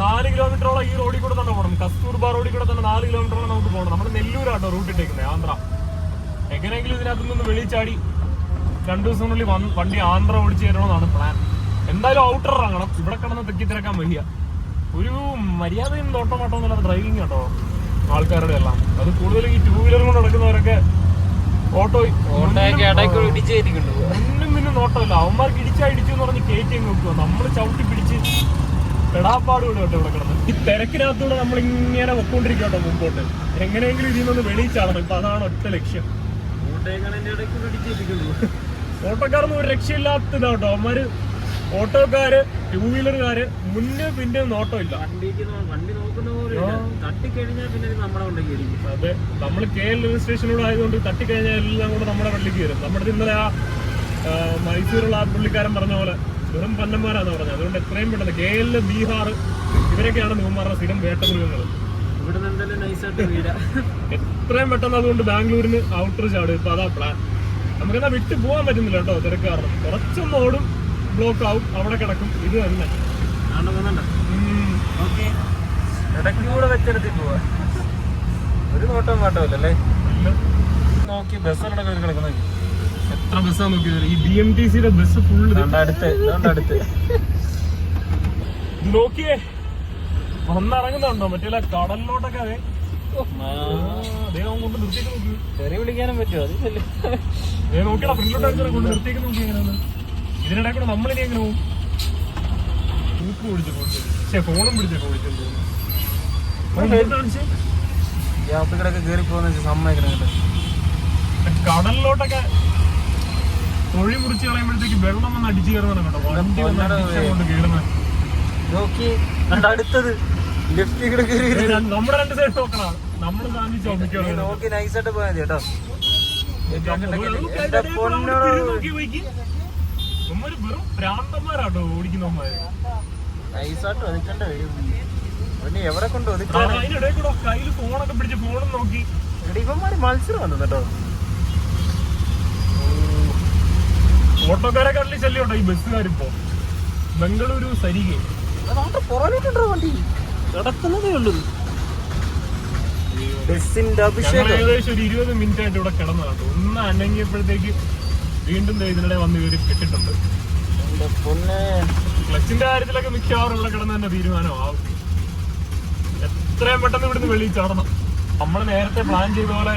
4 കിലോമീറ്ററോളം ഈ റോഡിൽ കൂടെ തന്നെ പോകണം. കസ്തൂർബ റോഡിൽ കൂടെ തന്നെ 4 കിലോമീറ്ററോളം നമുക്ക് പോകണം. നമ്മുടെ നെല്ലൂരാട്ടോ റൂട്ട് ഇട്ടേക്കുന്നത്, ആന്ധ്ര. എങ്ങനെയെങ്കിലും ഇതിനകത്തു നിന്ന് വെളിച്ചാടി 2 ദിവസത്തിനുള്ളിൽ വണ്ടി ആന്ധ്ര ഓടിച്ചു തരണമെന്നാണ് പ്ലാൻ. എന്തായാലും ഔട്ടർ ഇറങ്ങണം. ഇവിടെ കിടന്ന് തെക്കിത്തിരക്കാൻ വയ്യ. ഒരു മര്യാദയും തോട്ടമാട്ടം എന്നുള്ളത് ഡ്രൈവിംഗ് കേട്ടോ ആൾക്കാരുടെ എല്ലാം. അത് കൂടുതലും ഈ 2 വീലർ കൊണ്ട് നടക്കുന്നവരൊക്കെ ഓട്ടോ ഒന്നും പിന്നെ നോട്ടമില്ല. അവന്മാർക്ക് ഇടിച്ചു എന്ന് പറഞ്ഞ് കയറ്റി നോക്കുക. നമ്മൾ ചവിട്ടി പിടിച്ച് പെടാപ്പാട് കൂടെ കേട്ടോ ഇവിടെ കിടന്ന്. ഈ തിരക്കിനകത്തൂടെ നമ്മളിങ്ങനെ വെക്കൊണ്ടിരിക്കും കേട്ടോ മുമ്പോട്ട്. എങ്ങനെയെങ്കിലും ഇതിൽ നിന്ന് വെളിയിൽ ചാടണം. ഇപ്പൊ അതാണ് ഒറ്റ ലക്ഷ്യം. ഓട്ടോക്കാരൊന്നും ഒരു രക്ഷയില്ലാത്തതാ കേട്ടോ. അവന്മാര് ഓട്ടോക്കാര് 2 വീലറുകാര് മുന്നേ പിന്നെ നോട്ടം ഇല്ല. അതെ, നമ്മൾ KL രജിസ്ട്രേഷനോട് ആയതുകൊണ്ട് തട്ടിക്കഴിഞ്ഞാൽ എല്ലാം കൂടെ നമ്മുടെ വണ്ടിക്ക് വരും. നമ്മുടെ ഇന്നലെ ആ മൈസൂരുള്ള ആ പുള്ളിക്കാരൻ പറഞ്ഞ പോലെ വെറും പന്നന്മാരാന്ന് പറഞ്ഞത്. അതുകൊണ്ട് എത്രയും പെട്ടെന്ന് KL, ബീഹാർ ഇവരൊക്കെയാണ് നിവന്മാരുടെ സ്ഥിരം വേട്ടമൃഗങ്ങൾ. എത്രയും പെട്ടെന്ന് അതുകൊണ്ട് ബാംഗ്ലൂരിന് ഔട്ടർ ചാടും. ഇപ്പൊ അതാ പ്ലാൻ. നമുക്കെന്നാ വിട്ടു പോകാൻ പറ്റുന്നില്ല കേട്ടോ തിരക്ക് കാരണം. കുറച്ചൊന്നും ഓടും, ബ്ലോക്ക് ആവും, അവിടെ കിടക്കും. ഇത് തന്നെ ഇടയ്ക്ക് കൂടെ വെച്ചെടുത്തി പോവാ. ഒരു നോട്ടം കാട്ടമല്ലേ. നോക്കി ബസ്സോടെ കിടക്കുന്നത് എത്ര ബസ്സാണ് നോക്കിയത്? ഈ BMTCയുടെ ബസ് ഫുള്ള് അടുത്ത് നോക്കിയേ വന്നിറങ്ങുന്നുണ്ടോ മറ്റേ കടലിലോട്ടൊക്കെ. അതെ അദ്ദേഹം കൊണ്ട് നിർത്തിയൊക്കെ നോക്കി തെറി വിളിക്കാനും പറ്റുമോ? അതില്ലേ നോക്കിയാ ഫ്രണ്ടിലോട്ട് അടിച്ചാൽ കൊണ്ട് നിർത്തിയൊക്കെ നോക്കി എങ്ങനെയാണ്. ഇതിനിടെ കൂടെ നമ്മളിനി എങ്ങനെ പോകും? തൂക്ക് പിടിച്ച് പക്ഷേ ഫോണും പിടിച്ചൊക്കെ വിളിച്ചെന്ന് തോന്നുന്നു. യാത്രകളൊക്കെ കയറി പോകുന്ന സമ്മതിക്കണം. കടലിലോട്ടൊക്കെ തൊഴി മുറിച്ച് കളയുമ്പോഴത്തേക്ക് വെള്ളം വന്ന് അടിച്ചു കയറുന്നതാണ് കേട്ടോ. വണ്ടി കൊണ്ട് കയറുന്നത് നോക്കി. അടുത്തത് നമ്മുടെ രണ്ട് സൈഡ് നോക്കണം. നമ്മള് നോക്കി നൈസായിട്ട് പോയാൽ മതി കേട്ടോ. വെറും ഭ്രാന്തന്മാരാട്ടോ ഓടിക്കുന്നവന്മാര്. നൈസായിട്ട് ഒതുക്കേണ്ട വരും. എവിടെ കൊണ്ട് അതിനിടെ കൂടെ കയ്യിൽ ഫോണൊക്കെ പിടിച്ച് ഫോണും നോക്കി. ഇവന്മാര് മത്സരം വന്നു കേട്ടോ. ഓട്ടോക്കാരെ കടലിൽ ശല്യം ഈ ബസ്സുകാരിപ്പോ. ബംഗളൂരു സരികെ പുറകിലോട്ടുണ്ടോ വണ്ടി കിടക്കുന്നതേ ഉള്ളൂ. ബസിന്റെ അഭിഷേകം ഏകദേശം ഒരു 20 മിനിറ്റ് ആയിട്ട് ഇവിടെ കിടന്നതാണ്. ഒന്ന് അനങ്ങിയപ്പോഴത്തേക്ക് വീണ്ടും ഇതിനിടെ വന്ന് കയറി കെട്ടിട്ടുണ്ട്. ക്ലച്ചിന്റെ കാര്യത്തിലൊക്കെ മിക്കവാറും ഇവിടെ കിടന്ന് തന്നെ തീരുമാനമാവും. എത്രയും പെട്ടെന്ന് ഇവിടുന്ന് വെളിയിൽ ചാടണം. നമ്മൾ നേരത്തെ പ്ലാൻ ചെയ്ത പോലെ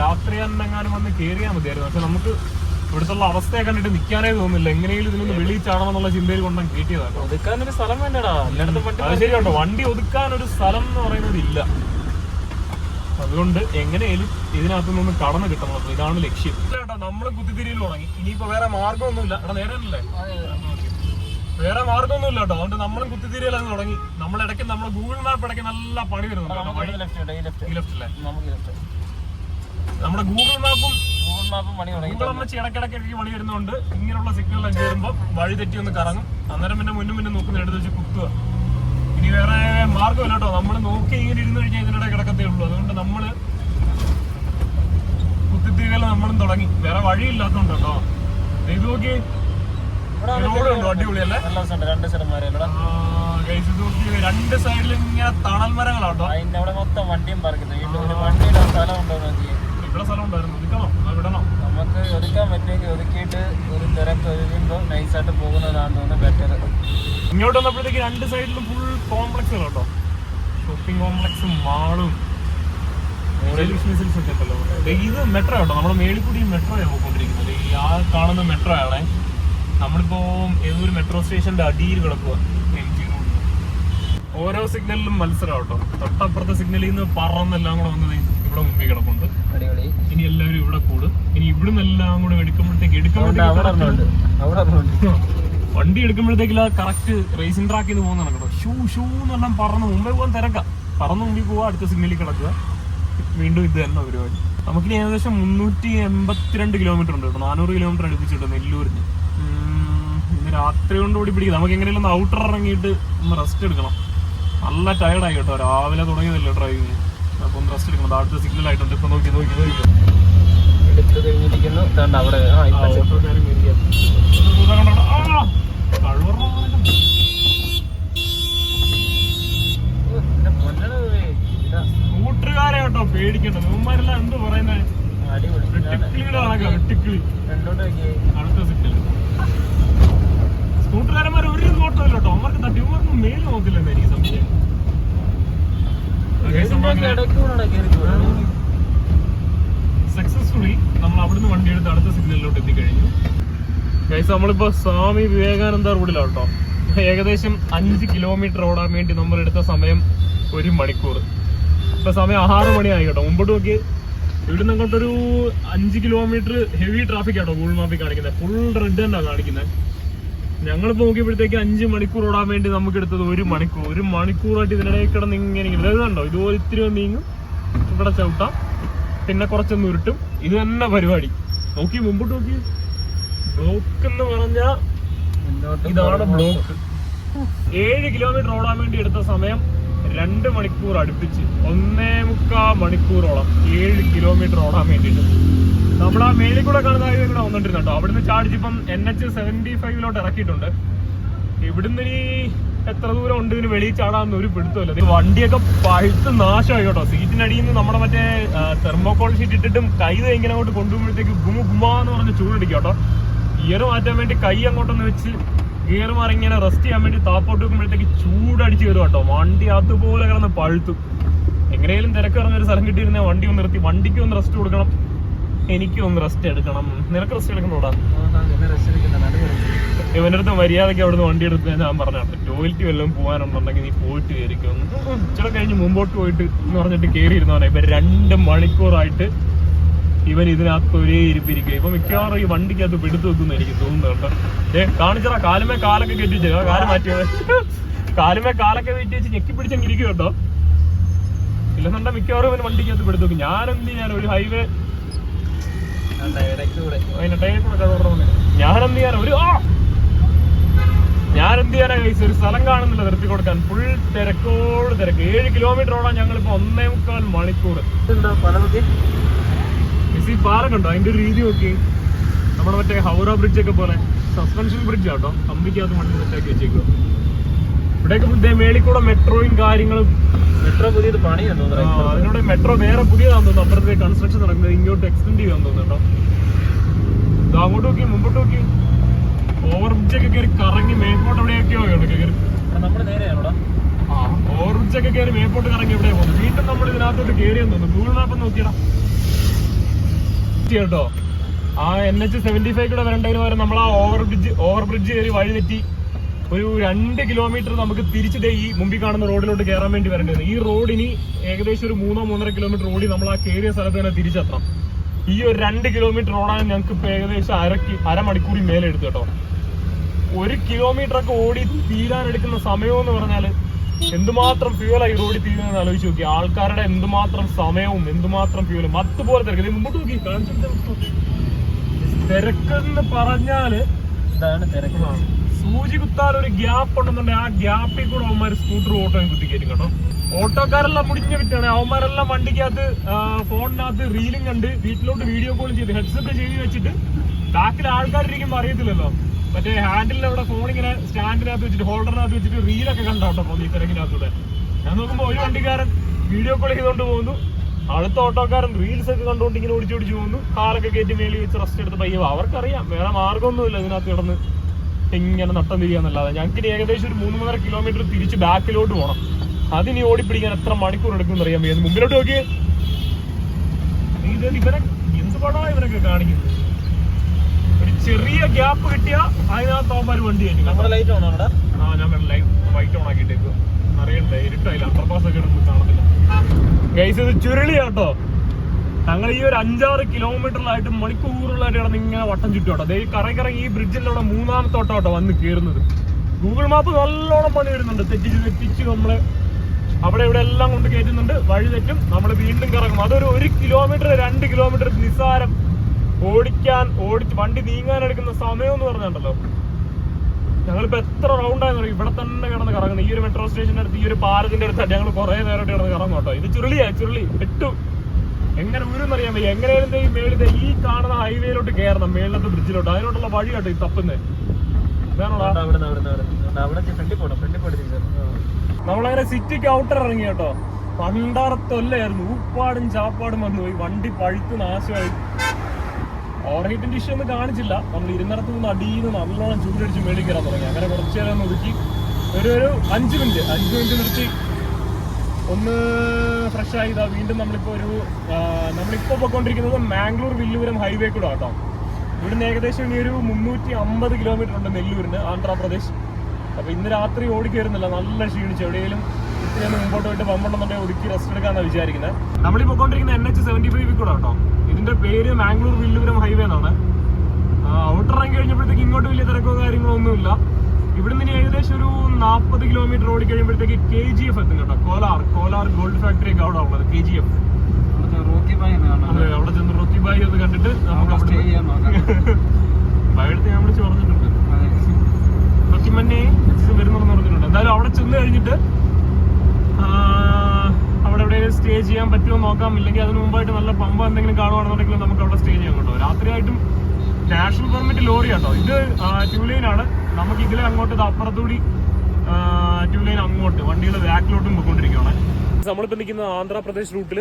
രാത്രി എന്നെങ്ങാനും വന്ന് കയറിയാൽ മതിയായിരുന്നു. പക്ഷെ നമുക്ക് ഇവിടുത്തെ അവസ്ഥയെ കണ്ടിട്ട് നിൽക്കാനേ തോന്നുന്നില്ല. എങ്ങനെയും ഇതിനൊന്ന് വെളിയിൽ ചാടണം എന്നുള്ള ചിന്തയിൽ കൊണ്ടാണ് കയറ്റിയതാണ്. ഒതുക്കാനൊരു സ്ഥലം വേണ്ടടാ. അത് ശരിയാട്ടോ, വണ്ടി ഒതുക്കാനൊരു സ്ഥലം എന്ന് പറയുന്നത് ഇല്ല. അതുകൊണ്ട് എങ്ങനെയാലും ഇതിനകത്ത് നിന്ന് കടന്നു കിട്ടണം. അപ്പൊ ഇതാണ് ലക്ഷ്യം കേട്ടോ. നമ്മള് കുത്തിത്തിരിയിൽ തുടങ്ങി. ഇനിയിപ്പോ വേറെ മാർഗമൊന്നുമില്ല. എടാ നേരല്ലേ, വേറെ മാർഗമൊന്നുമില്ല കേട്ടോ. അതുകൊണ്ട് നമ്മളും കുത്തിത്തിരിയിലാണ് തുടങ്ങി. നമ്മളിടയ്ക്ക് നമ്മളെ ഗൂഗിൾ മാപ്പ് ഇടയ്ക്ക് നല്ല പണി വരുന്നുണ്ട്. നമ്മുടെ ഗൂഗിൾ മാപ്പും ഇടയ്ക്കിടയ്ക്ക് പണി വരുന്നുണ്ട്. ഇങ്ങനെയുള്ള സിഗ്നൽ കയറുമ്പോൾ വഴി തെറ്റി ഒന്ന് കറങ്ങും. അന്നേരം പിന്നെ മുന്നും നോക്കുന്ന എടുത്ത് വെച്ച് കുത്തുക. ഇനി വേറെ മാർഗമില്ല കേട്ടോ. നമ്മൾ നോക്കി ഇങ്ങനെ ഇരുന്ന് കഴിഞ്ഞാൽ ഇതിനിടെ കിടക്കത്തേ ഉള്ളൂ. അതുകൊണ്ട് നമ്മള് കുത്തിത്തിരികൾ നമ്മളും തുടങ്ങി. വേറെ വഴിയില്ലാത്തോണ്ട് കേട്ടോ. ഇത് നോക്കി റോഡുണ്ടോ, അടിപൊളിയല്ലേ. രണ്ട് സൈഡിലും ഇങ്ങനെ തണൽ മരങ്ങളാട്ടോ. അവിടെ മൊത്തം വണ്ടിയും പറക്കുന്നത്. വണ്ടിയുടെ സ്ഥലം ഉണ്ടോ നോക്കി. ഇവിടെ സ്ഥലം ഉണ്ടായിരുന്നു. ഒതുക്കണോ വിടണം? നമുക്ക് ഒതുക്കാൻ പറ്റുമെങ്കിൽ ഒതുക്കിയിട്ട് ഒരു തിരക്ക് ഒതുക്കുമ്പോൾ നൈസായിട്ട് പോകുന്നതാണ് തോന്നുന്നത് ബെറ്റർ. ഇങ്ങോട്ട് വന്നപ്പോഴത്തേക്ക് രണ്ട് സൈഡിലും ഫുൾ കോംപ്ലക്സുകളാട്ടോ. ഷോപ്പിംഗ് കോംപ്ലക്സും മാളും ബിസിനസ് ഒക്കെ ഉണ്ടല്ലോ. ഇത് മെട്രോ കേട്ടോ. നമ്മുടെ മേളിൽ കൂടി മെട്രോയാണ് പോയിക്കൊണ്ടിരിക്കുന്നത്. ഈ ആ കാണുന്ന മെട്രോ ആണേ. നമ്മളിപ്പോ ഏതൊരു മെട്രോ സ്റ്റേഷന്റെ അടിയിൽ കിടക്കുക. MG road. ഓരോ സിഗ്നലിലും മത്സരം കേട്ടോ. തൊട്ടപ്പുറത്തെ സിഗ്നലിൽ നിന്ന് പറന്നെല്ലാം കൂടെ വന്നത് ഇവിടെ മുമ്പിൽ കിടപ്പുണ്ട്. ഇനി എല്ലാവരും ഇവിടെ കൂടും. ഇനി ഇവിടുന്ന് എല്ലാം കൂടെ എടുക്കുമ്പോഴത്തേക്ക് വണ്ടി എടുക്കുമ്പോഴത്തേക്കില്ല കറക്റ്റ് റേസിംഗ് ട്രാക്കിൽ നിന്ന് പോകുന്നതാണ് കേട്ടോ. ഷൂ എന്ന് പറഞ്ഞാൽ പറന്ന് മുമ്പേ പോകാൻ തിരക്കാം. പറന്ന് മുമ്പിൽ പോവാ, അടുത്ത സിഗ്നലിൽ കിടക്കുക. വീണ്ടും ഇത് തന്നെ പരിപാടി. നമുക്കിനി ഏകദേശം 382 കിലോമീറ്റർ ഉണ്ട് കേട്ടോ. 400 കിലോമീറ്റർ അടുപ്പിച്ചിട്ട് നെല്ലൂരിന്. ഇന്ന് രാത്രി കൊണ്ട് ഓടി പിടിക്കും. നമുക്ക് എങ്ങനെയെങ്കിലും ഔട്ടർ ഇറങ്ങിയിട്ട് ഒന്ന് റെസ്റ്റ് എടുക്കണം. നല്ല ടയർഡായി കേട്ടോ. രാവിലെ തുടങ്ങിയതല്ലേ ഡ്രൈവിങ്. അപ്പൊ ഒന്ന് റെസ്റ്റ് എടുക്കണം. അടുത്ത സിഗ്നൽ ആയിട്ടുണ്ട്. ഇപ്പൊ നോക്കി എടുത്തു കഴിഞ്ഞിരിക്കുന്നു. അവിടെ കൂട്ടുകാരെ കേട്ടോ പേടിക്കണ്ട. ഇവന്മാരെല്ലാം എന്ത് പറയുന്നത്? അടുത്ത സിഗ്നൽ സ്കൂട്ടുകാരന്മാർ ഒരു നോട്ടമില്ല കേട്ടോ. അവർക്ക് തട്ടിമാർക്ക് മേല് നോക്കില്ല എനിക്ക് സംശയം. സക്സസ്ഫുള്ളി നമ്മൾ അവിടുന്ന് വണ്ടി എടുത്ത് അടുത്ത സിഗ്നലിലോട്ട് എത്തിക്കഴിഞ്ഞു. ഗൈസ് നമ്മളിപ്പോ സ്വാമി വിവേകാനന്ദ റോഡിലാണ് കേട്ടോ. ഏകദേശം 5 കിലോമീറ്റർ ഓടാൻ വേണ്ടി നമ്മൾ എടുത്ത സമയം 1 മണിക്കൂർ. ഇപ്പൊ സമയം 6 മണിയായി കേട്ടോ. മുമ്പോട്ട് നോക്കി ഇവിടുന്ന് അങ്ങോട്ടൊരു 5 കിലോമീറ്റർ ഹെവി ട്രാഫിക് ആട്ടോ ഗൂഗിൾ മാപ്പിൽ കാണിക്കുന്നത്. ഫുൾ റെഡ് തന്നെയാണ് കാണിക്കുന്നത്. ഞങ്ങളിപ്പോ നോക്കിയപ്പോഴത്തേക്ക് 5 മണിക്കൂർ ഓടാൻ വേണ്ടി നമുക്ക് എടുത്തത് 1 മണിക്കൂർ. 1 മണിക്കൂറായിട്ട് ഇതിനിടയിൽ കിടന്ന് ഇങ്ങനെ ഇതുണ്ടോ. ഇതുപോലെ ഇത്തിരി നീങ്ങും, ഇവിടെ ചവിട്ടാം, പിന്നെ കുറച്ചൊന്ന് ഉരുട്ടും. ഇത് തന്നെ പരിപാടി. നോക്കി മുമ്പോട്ട് നോക്കി. ബ്ലോക്ക് എന്ന് പറഞ്ഞാ ഇതാണ് ബ്ലോക്ക്. 7 കിലോമീറ്റർ ഓടാൻ വേണ്ടി എടുത്ത സമയം 2 മണിക്കൂർ അടുപ്പിച്ച് 1.25 മണിക്കൂറോളം 7 കിലോമീറ്റർ ഓടാൻ വേണ്ടിയിട്ട്. നമ്മൾ ആ മേളിൽ കൂടെ കാണുന്ന ഹൈവേ കൂടെ വന്നിട്ടിരുന്നു കേട്ടോ. അവിടുന്ന് ചാടിച്ചിപ്പം NH 75 ഇറക്കിയിട്ടുണ്ട്. ഇവിടുന്ന് ഇനി എത്ര ദൂരം ഉണ്ട് ഇതിന് വെളിയിൽ ചാടാന്ന് ഒരു പിടുത്തമില്ല. വണ്ടിയൊക്കെ പഴുത്ത് നാശമായി കേട്ടോ. സീറ്റിനടിയിൽ നിന്ന് നമ്മുടെ മറ്റേ തെർമോകോൾ ഷീറ്റ് ഇട്ടിട്ടും കൈ ഇങ്ങനെ അങ്ങോട്ട് കൊണ്ടുപോകുമ്പോഴത്തേക്ക് ഗുമാന്ന് പറഞ്ഞ് ചൂടടിക്കും കേട്ടോ. ഗിയർ മാറ്റാൻ വേണ്ടി കൈ അങ്ങോട്ടൊന്ന് വെച്ച് ഗിയർ മാറി ഇങ്ങനെ റെസ്റ്റ് ചെയ്യാൻ വേണ്ടി താപ്പോട്ട് വെക്കുമ്പോഴത്തേക്ക് ചൂടടിച്ച് കയറും കേട്ടോ. വണ്ടി അതുപോലെ കിടന്ന് പഴുത്തു. എങ്ങനെയും തിരക്ക് പറഞ്ഞൊരു സ്ഥലം കിട്ടിയിരുന്ന വണ്ടി ഒന്ന് നിർത്തി, വണ്ടിക്ക് ഒന്ന് റെസ്റ്റ് കൊടുക്കണം, എനിക്കും ഒന്ന് റെസ്റ്റ് എടുക്കണം. നിനക്ക് റെസ്റ്റ് എടുക്കണോടാ? ഇവൻ്റെ അടുത്ത് മര്യാദയ്ക്ക് അവിടുന്ന് വണ്ടി എടുത്ത് ഞാൻ പറഞ്ഞാണ്, ടോയ്ലറ്റ് വല്ലതും പോകാനുണ്ടെങ്കിൽ നീ പോയിട്ട് കയറിക്കൊന്ന് ഇച്ചിരി കഴിഞ്ഞ് മുമ്പോട്ട് പോയിട്ട് എന്ന് പറഞ്ഞിട്ട് കയറിയിരുന്നവനെ. ഇവൻ 2 മണിക്കൂറായിട്ട് ഇവൻ ഇതിനകത്ത് ഒരേ ഇരിപ്പിരിക്കുക. ഇപ്പൊ മിക്കവാറും ഈ വണ്ടിക്കകത്ത് പിടുത്തു വെക്കുന്നു എനിക്ക് തോന്നുന്നു കേട്ടോ. കാണിച്ചടാ, കാലുമേ കാലൊക്കെ കെട്ടി വെച്ചേ, കാല് മാറ്റിയത്, കാലുമേ കാലൊക്കെ വെട്ടി വെച്ച് ഞെക്കി പിടിച്ചങ്ങ് ഇരിക്കും കേട്ടോ. ഇല്ലെന്നുണ്ട മിക്കവാറും ഇവൻ വണ്ടിക്കകത്ത് പിടുത്തു വെക്കും. ഞാനെന്ത് ചെയ്യാൻ ഒരു ഹൈവേ ഞാനെന്ത് ചെയ്യാനാ കഴിച്ചു ഒരു സ്ഥലം കാണുന്നില്ല നിർത്തി കൊടുക്കാൻ. ഫുൾ തിരക്കോട് തിരക്ക്. 7 കിലോമീറ്റർ ഓടാൻ ഞങ്ങളിപ്പോ 1.25 മണിക്കൂർ. ഈ പാറ കണ്ടോ, അതിന്റെ ഒരു രീതി നോക്കി. നമ്മുടെ മറ്റേ ഹൗറ ബ്രിഡ്ജ് ഒക്കെ പോലെ സസ്പെൻഷൻ ബ്രിഡ്ജ് ആട്ടോ, കമ്പിക്കകത്ത് മണ്ണ് സെറ്റാക്കി വെച്ചേക്കുക. ഇവിടെയൊക്കെ പുതിയ മേളിൽ കൂടെ മെട്രോയും കാര്യങ്ങളും. മെട്രോ പുതിയത് പണിയാന്ന് തോന്നുന്നു. അതിനോട് മെട്രോ വേറെ പുതിയതാന്ന് തോന്നുന്നു. അപ്പുറത്തെ കൺസ്ട്രക്ഷൻ നടക്കുന്നത് ഇങ്ങോട്ട് എക്സ്റ്റെൻഡ് ചെയ്യാൻ തോന്നുന്നു കേട്ടോ. അങ്ങോട്ട് നോക്കി, മുമ്പോട്ട് നോക്കി. ഓവർ ബ്രിഡ്ജ് ഒക്കെ കയറി കറങ്ങി മേപ്പോട്ട് എവിടെയൊക്കെയോ കയറി. നമ്മള് നേരെയാണോടാ? ഓവർ ബ്രിഡ്ജ് ഒക്കെ കയറി മേപ്പോട്ട് കറങ്ങി എവിടെയാ പോകുന്നത്. വീണ്ടും നമ്മൾ ഇതിനകത്തോട്ട് കയറിയെന്ന് തോന്നുന്നു. ഗൂഗിൾ മാപ്പ് നോക്കിയടാ കേട്ടോ. ആ NH75 കൂടെ വരേണ്ടതിന് പകരം നമ്മൾ ആ ഓവർ ബ്രിഡ്ജ് കയറി വഴി തെറ്റി ഒരു 2 കിലോമീറ്റർ നമുക്ക് തിരിച്ചിട്ടേ ഈ മുമ്പിൽ കാണുന്ന റോഡിലോട്ട് കയറാൻ വേണ്ടി വരേണ്ടത്. ഈ റോഡിന് ഏകദേശം ഒരു 3-3.5 കിലോമീറ്റർ ഓടി നമ്മൾ ആ കയറിയ സ്ഥലത്ത് തന്നെ തിരിച്ചെത്തണം. ഈ ഒരു 2 കിലോമീറ്റർ ഓടാൻ ഞങ്ങൾക്ക് ഇപ്പൊ ഏകദേശം അരമണിക്കൂറിൽ മേലെ എടുത്തു കേട്ടോ. 1 കിലോമീറ്റർ ഒക്കെ ഓടി തീരാനെടുക്കുന്ന സമയം എന്ന് പറഞ്ഞാൽ എന്തുമാത്രം ഫ്യൂലായി റോഡിൽ തീരുന്നതെന്ന് ആലോചിച്ച് നോക്കി. ആൾക്കാരുടെ എന്തുമാത്രം സമയവും എന്തുമാത്രം ഫ്യൂലും അതുപോലെ തിരക്ക്. മുമ്പോട്ട് നോക്കി, തിരക്കെന്ന് പറഞ്ഞാല് സൂചി കുത്താൻ ഒരു ഗ്യാപ്പ് ഉണ്ടെന്നുണ്ടെങ്കിൽ ആ ഗ്യാപ്പിൽ കൂടെ അവന്മാർ സ്കൂട്ടർ ഓട്ടോയും കുത്തിക്കയറ്റും കേട്ടോ. ഓട്ടോക്കാരെല്ലാം മുടിഞ്ഞ വിറ്റാണ്. അവന്മാരെല്ലാം വണ്ടിക്കകത്ത് ഫോണിനകത്ത് റീലും കണ്ട് വീട്ടിലോട്ട് വീഡിയോ കോളും ചെയ്ത് ഹെഡ്സെറ്റ് ചെയ്ത് വെച്ചിട്ട് ബാക്കിൽ ആൾക്കാരിരിക്കുമ്പോൾ അറിയത്തില്ലല്ലോ. മറ്റേ ഹാൻഡിലിന്റെ അവിടെ ഫോണിങ്ങനെ സ്റ്റാൻഡിനകത്ത് വെച്ചിട്ട് ഹോൾഡറിനകത്ത് വെച്ചിട്ട് റീലൊക്കെ കണ്ടോട്ടോ പോകുന്നു ഈ തിരക്കിനകത്തൂടെ. ഞാൻ നോക്കുമ്പോൾ ഒരു വണ്ടിക്കാരൻ വീഡിയോ കോൾ ചെയ്തുകൊണ്ട് പോകുന്നു, അടുത്ത ഓട്ടോക്കാരൻ റീൽസ് ഒക്കെ കണ്ടുകൊണ്ട് ഇങ്ങനെ ഓടിച്ചു പോകുന്നു. കാലൊക്കെ കയറ്റി മേലി വെച്ച് റെസ്റ്റ് എടുത്ത് പയ്യോ. അവർക്കറിയാം വേറെ മാർഗമൊന്നുമില്ല ഇതിനകത്ത് കിടന്ന് ഇങ്ങനെ നട്ടം തിരിയാന്നല്ലാതെ. ഞങ്ങൾക്ക് ഏകദേശം ഒരു 3-3.5 കിലോമീറ്റർ തിരിച്ച് ബാക്കിലോട്ട് പോകണം. അതിനി ഓടിപ്പിടിക്കാൻ എത്ര മണിക്കൂർ എടുക്കും അറിയാൻ വയ്യ. മുമ്പിലോട്ട് നോക്കിയേ, ഇവനെ എന്ത് പടമാണ് ഇവനൊക്കെ കാണിക്കുന്നത്. ഒരു ചെറിയ ഗ്യാപ്പ് കിട്ടിയ അതിനകത്ത് അവന്മാർ വണ്ടി ആയിരിക്കും. നമ്മുടെ ലൈറ്റ് ഓൺ ആണോ? ഞാൻ ലൈറ്റ് ഓൺ ആക്കിയിട്ടേക്ക് അറിയണ്ടേ, ഇരുട്ടായില്ല, അണ്ടർപാസ് ഒക്കെ ഇടുമ്പോൾ കാണത്തില്ല. ഗൈസ് ഇത് ചുരുളിയാട്ടോ. ഞങ്ങൾ ഈ ഒരു 5-6 കിലോമീറ്ററിലായിട്ട് മണിക്കൂറുകളായിട്ട് കിടന്ന് ഇങ്ങനെ വട്ടം ചുറ്റോട്ടോ. അതേ കറങ്ങി ഈ ബ്രിഡ്ജിന്റെ അവിടെ 3ാമത്തെ ഓട്ടോ വന്ന് കയറുന്നത്. ഗൂഗിൾ മാപ്പ് നല്ലോണം പണി വരുന്നുണ്ട്. തെറ്റിച്ച് നമ്മളെ അവിടെ ഇവിടെ എല്ലാം കൊണ്ട് കയറ്റുന്നുണ്ട്. വഴി തെറ്റും, നമ്മൾ വീണ്ടും കറങ്ങും. അതൊരു 1 കിലോമീറ്റർ 2 കിലോമീറ്റർ നിസ്സാരം ഓടിച്ച് വണ്ടി നീങ്ങാൻ എടുക്കുന്ന സമയം എന്ന് പറഞ്ഞുണ്ടല്ലോ. ഞങ്ങളിപ്പോ എത്ര റൗണ്ടായെന്ന് പറയും ഇവിടെ തന്നെ കിടന്ന് കറങ്ങുന്നത്. ഈ ഒരു മെട്രോ സ്റ്റേഷന്റെ അടുത്ത് ഈ ഒരു പാലത്തിന്റെ അടുത്തായിട്ട് ഞങ്ങൾ കുറെ നേരമായിട്ട് കിടന്ന് കറങ്ങും കേട്ടോ. ഇത് ചുരുളി പെട്ടു. എങ്ങനെ ഊരെന്നറിയാൻ വയ്യ. എങ്ങനെയായിരുന്നു ഈ മേളിത്തെ ഈ കാണുന്ന ഹൈവേയിലോട്ട് കയറണം, മേളിലത്തെ ബ്രിഡ്ജിലോട്ട്. അതിനോട്ടുള്ള വഴി കേട്ടോ ഈ തപ്പുന്നത്. നമ്മളങ്ങനെ സിറ്റിക്ക് ഔട്ടർ ഇറങ്ങി കേട്ടോ. പണ്ടാറത്തൊല്ലായിരുന്നു, ഊപ്പാടും ചാപ്പാടും വന്നുപോയി. വണ്ടി പഴുത്ത് നാശമായി. ഓവർ ഹീറ്റിന്റെ ഇഷ്യൂ ഒന്നും കാണിച്ചില്ല. നമ്മൾ ഇരുന്നിടത്ത് നിന്ന് അടിയിൽ നിന്ന് നല്ലോണം ചൂടടിച്ച് മേളിൽ കയറാൻ തുടങ്ങി. അങ്ങനെ കുറച്ചു നേരം ഒന്ന് ഒതുക്കി ഒരു 5 മിനിറ്റ് നിർത്തി ഒന്ന് ഫ്രഷ് ആയി. ഇതാ വീണ്ടും നമ്മളിപ്പോൾ നമ്മളിപ്പോൾ പോയിക്കൊണ്ടിരിക്കുന്നത് മാംഗ്ലൂർ വില്ലൂരം ഹൈവേ കൂടെ കേട്ടോ. ഇവിടുന്ന് ഏകദേശം ഇനി ഒരു 350 കിലോമീറ്റർ ഉണ്ട് നെല്ലൂരിന്, ആന്ധ്രാപ്രദേശ്. അപ്പൊ ഇന്ന് രാത്രി ഓടിക്കയറുന്നില്ല, നല്ല ക്ഷീണിച്ചു. എവിടെയെങ്കിലും ഇത്തിരി മുമ്പോട്ട് പോയിട്ട് പമ്പുണ്ടെന്നുണ്ടെങ്കിൽ ഒതുക്കി റെസ്റ്റ് എടുക്കാന്നാണ് വിചാരിക്കുന്നത്. നമ്മളീ പോയിക്കൊണ്ടിരിക്കുന്ന NH75 കൂടെ കേട്ടോ. ഇതിന്റെ പേര് മാംഗ്ലൂർ വില്ലൂരം ഹൈവേ എന്നാണ്. ഔട്ടർ ഇറങ്ങി കഴിഞ്ഞപ്പോഴത്തേക്ക് ഇങ്ങോട്ട് വലിയ തിരക്കോ കാര്യങ്ങളോ ഒന്നുമില്ല. ഇവിടുന്ന് ഇനി ഏകദേശം ഒരു 40 കിലോമീറ്റർ ഓടി കഴിയുമ്പോഴത്തേക്ക് KGF എത്തും കേട്ടോ. കോലാർ ഗോൾഡ് ഫാക്ടറി ഒക്കെ അവിടെ ഉള്ളത് KGF. അവിടെ ചെന്ന് റോക്കി ബായി ഒന്ന് കണ്ടിട്ട് നമുക്ക് ബയടുത്ത് ഞാൻ വിളിച്ച് പറഞ്ഞിട്ടുണ്ട്. റോക്കിമന്നെ വരുന്നെന്ന് പറഞ്ഞിട്ടുണ്ട്. എന്തായാലും അവിടെ ചെന്ന് കഴിഞ്ഞിട്ട് അവിടെ എവിടെയെങ്കിലും സ്റ്റേ ചെയ്യാൻ പറ്റുമോ നോക്കാം. ഇല്ലെങ്കിൽ അതിന് മുമ്പായിട്ട് നല്ല പമ്പ എന്തെങ്കിലും കാണുവാണെന്നുണ്ടെങ്കിൽ നമുക്ക് അവിടെ സ്റ്റേ ചെയ്യാൻ കേട്ടോ. രാത്രിയായിട്ടും നാഷണൽ പെർമിറ്റ് ലോറി കേട്ടോ. ഇത് 2 ലൈനാണ്. നമുക്ക് ഇതിലെ അങ്ങോട്ട് അപ്പുറത്തൂടി ടു ലൈൻ അങ്ങോട്ട് വണ്ടികൾ ബാക്കിലോട്ടും പോയിക്കൊണ്ടിരിക്കുകയാണ്. നമ്മളിപ്പോൾ നിൽക്കുന്ന ആന്ധ്രാപ്രദേശ് റൂട്ടിൽ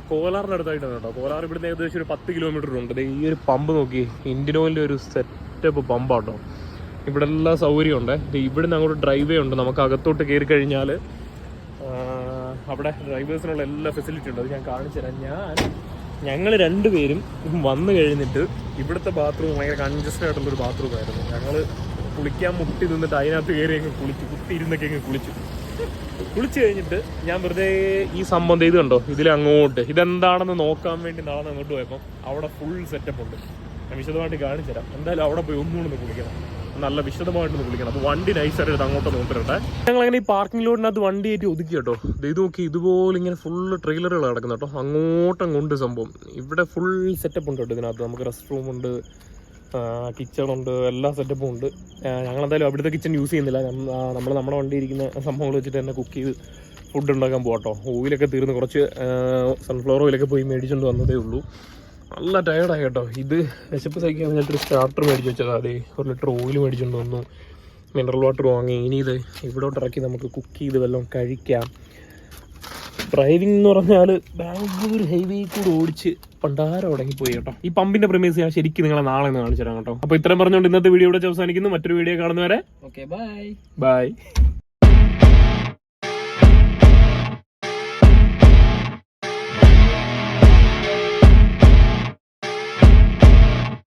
കോലാറിനടുത്തായിട്ടാണ് കേട്ടോ. കോലാർ ഇവിടുന്ന് ഏകദേശം ഒരു 10 കിലോമീറ്റർ ഉണ്ട്. ഈ ഒരു പമ്പ് നോക്കി, ഇന്ത്യൻ ഓയിലിൻ്റെ ഒരു സെറ്റപ്പ് പമ്പാട്ടോ. ഇവിടെ എല്ലാ സൗകര്യമുണ്ട്. ഇവിടുന്ന് അങ്ങോട്ട് ഡ്രൈവ് വേ ഉണ്ട്. നമുക്ക് അകത്തോട്ട് കയറി കഴിഞ്ഞാൽ അവിടെ ഡ്രൈവേഴ്സിനുള്ള എല്ലാ ഫെസിലിറ്റി ഉണ്ട്. അത് ഞാൻ കാണിച്ചു തരാം. ഞങ്ങൾ രണ്ടുപേരും വന്നു കഴിഞ്ഞിട്ട് ഇവിടുത്തെ ബാത്റൂം ഭയങ്കര കൺജസ്റ്റഡ് ആയിട്ടുള്ളൊരു ബാത്റൂമായിരുന്നു. ഞങ്ങൾ കുളിക്കാൻ മുട്ടി നിന്നിട്ട് അതിനകത്ത് കയറി അങ്ങ് കുളിച്ചു, കുത്തിയിരുന്നൊക്കെ അങ്ങ് കുളിച്ചു കഴിഞ്ഞിട്ട് ഞാൻ വെറുതെ ഈ സംബന്ധം ഇത് കണ്ടോ, ഇതിലങ്ങോട്ട് ഇതെന്താണെന്ന് നോക്കാൻ വേണ്ടി നാളെ അങ്ങോട്ട് പോയപ്പോൾ അവിടെ ഫുൾ സെറ്റപ്പ് ഉണ്ട്. ഞാൻ വിശദമായിട്ട് കാണിച്ചു തരാം. എന്തായാലും അവിടെ പോയി ഒന്നുകൂടെ കുളിക്കണം, നല്ല വിശദമായിട്ടൊന്ന് കുളിക്കണം. അപ്പോൾ വണ്ടി നൈസായിട്ട് അങ്ങോട്ട് നോക്കിയിട്ടുണ്ട്. ഞങ്ങൾ അങ്ങനെ ഈ പാർക്കിംഗ് ലോഡിനകത്ത് വണ്ടി ആയിട്ട് ഒതുക്കി കേട്ടോ. ഇത് നോക്കി, ഇതുപോലെ ഇങ്ങനെ ഫുള്ള് ട്രെയിലറുകൾ കിടക്കുന്നു കേട്ടോ. അങ്ങോട്ടും കൊണ്ട് സംഭവം ഇവിടെ ഫുൾ സെറ്റപ്പ് ഉണ്ട് കേട്ടോ. ഇതിനകത്ത് നമുക്ക് റെസ്റ്റ് റൂം ഉണ്ട്, കിച്ചണുണ്ട്, എല്ലാ സെറ്റപ്പും ഉണ്ട്. ഞങ്ങളെന്തായാലും അവിടുത്തെ കിച്ചൺ യൂസ് ചെയ്യുന്നില്ല. നമ്മൾ നമ്മുടെ വണ്ടി ഇരിക്കുന്ന സംഭവങ്ങൾ വെച്ചിട്ട് തന്നെ കുക്ക് ചെയ്ത് ഫുഡ് ഉണ്ടാക്കാൻ പോകട്ടോ. ഓയിലൊക്കെ തീർന്ന് കുറച്ച് സൺഫ്ലവർ ഓയിലൊക്കെ പോയി മേടിച്ചുകൊണ്ട് വന്നതേ ഉള്ളൂ. നല്ല ടയർഡായി കേട്ടോ. ഇത് വിശപ്പ് സഹിക്കാൻ വേണ്ടിയിട്ടൊരു സ്റ്റാർട്ടർ മേടിച്ച് വെച്ചത്. അതെ, 1 ലിറ്റർ ഓയിൽ മേടിച്ചുകൊണ്ട് വന്നു, മിനറൽ വാട്ടർ വാങ്ങി. ഇനി ഇത് ഇവിടോട്ട് ഇറക്കി നമുക്ക് കുക്ക് ചെയ്ത് വല്ലതും കഴിക്കാം. ഡ്രൈവിംഗ് എന്ന് പറഞ്ഞാൽ ബാംഗ്ലൂർ ഹൈവേ കൂടെ ഓടിച്ച് പണ്ടാരം ഉടങ്ങിപ്പോയി കേട്ടോ. ഈ പമ്പിന്റെ പ്രിമൈസ് ഞാൻ ശരിക്കും നിങ്ങളെ നാളെ ഒന്ന് കാണിച്ചു തരാം കേട്ടോ. അപ്പോൾ ഇത്രയും പറഞ്ഞുകൊണ്ട് ഇന്നത്തെ വീഡിയോ ഇവിടെ അവസാനിക്കുന്നു. മറ്റൊരു വീഡിയോ കാണുന്നവരെ ഓക്കെ, ബൈ. ബൈ.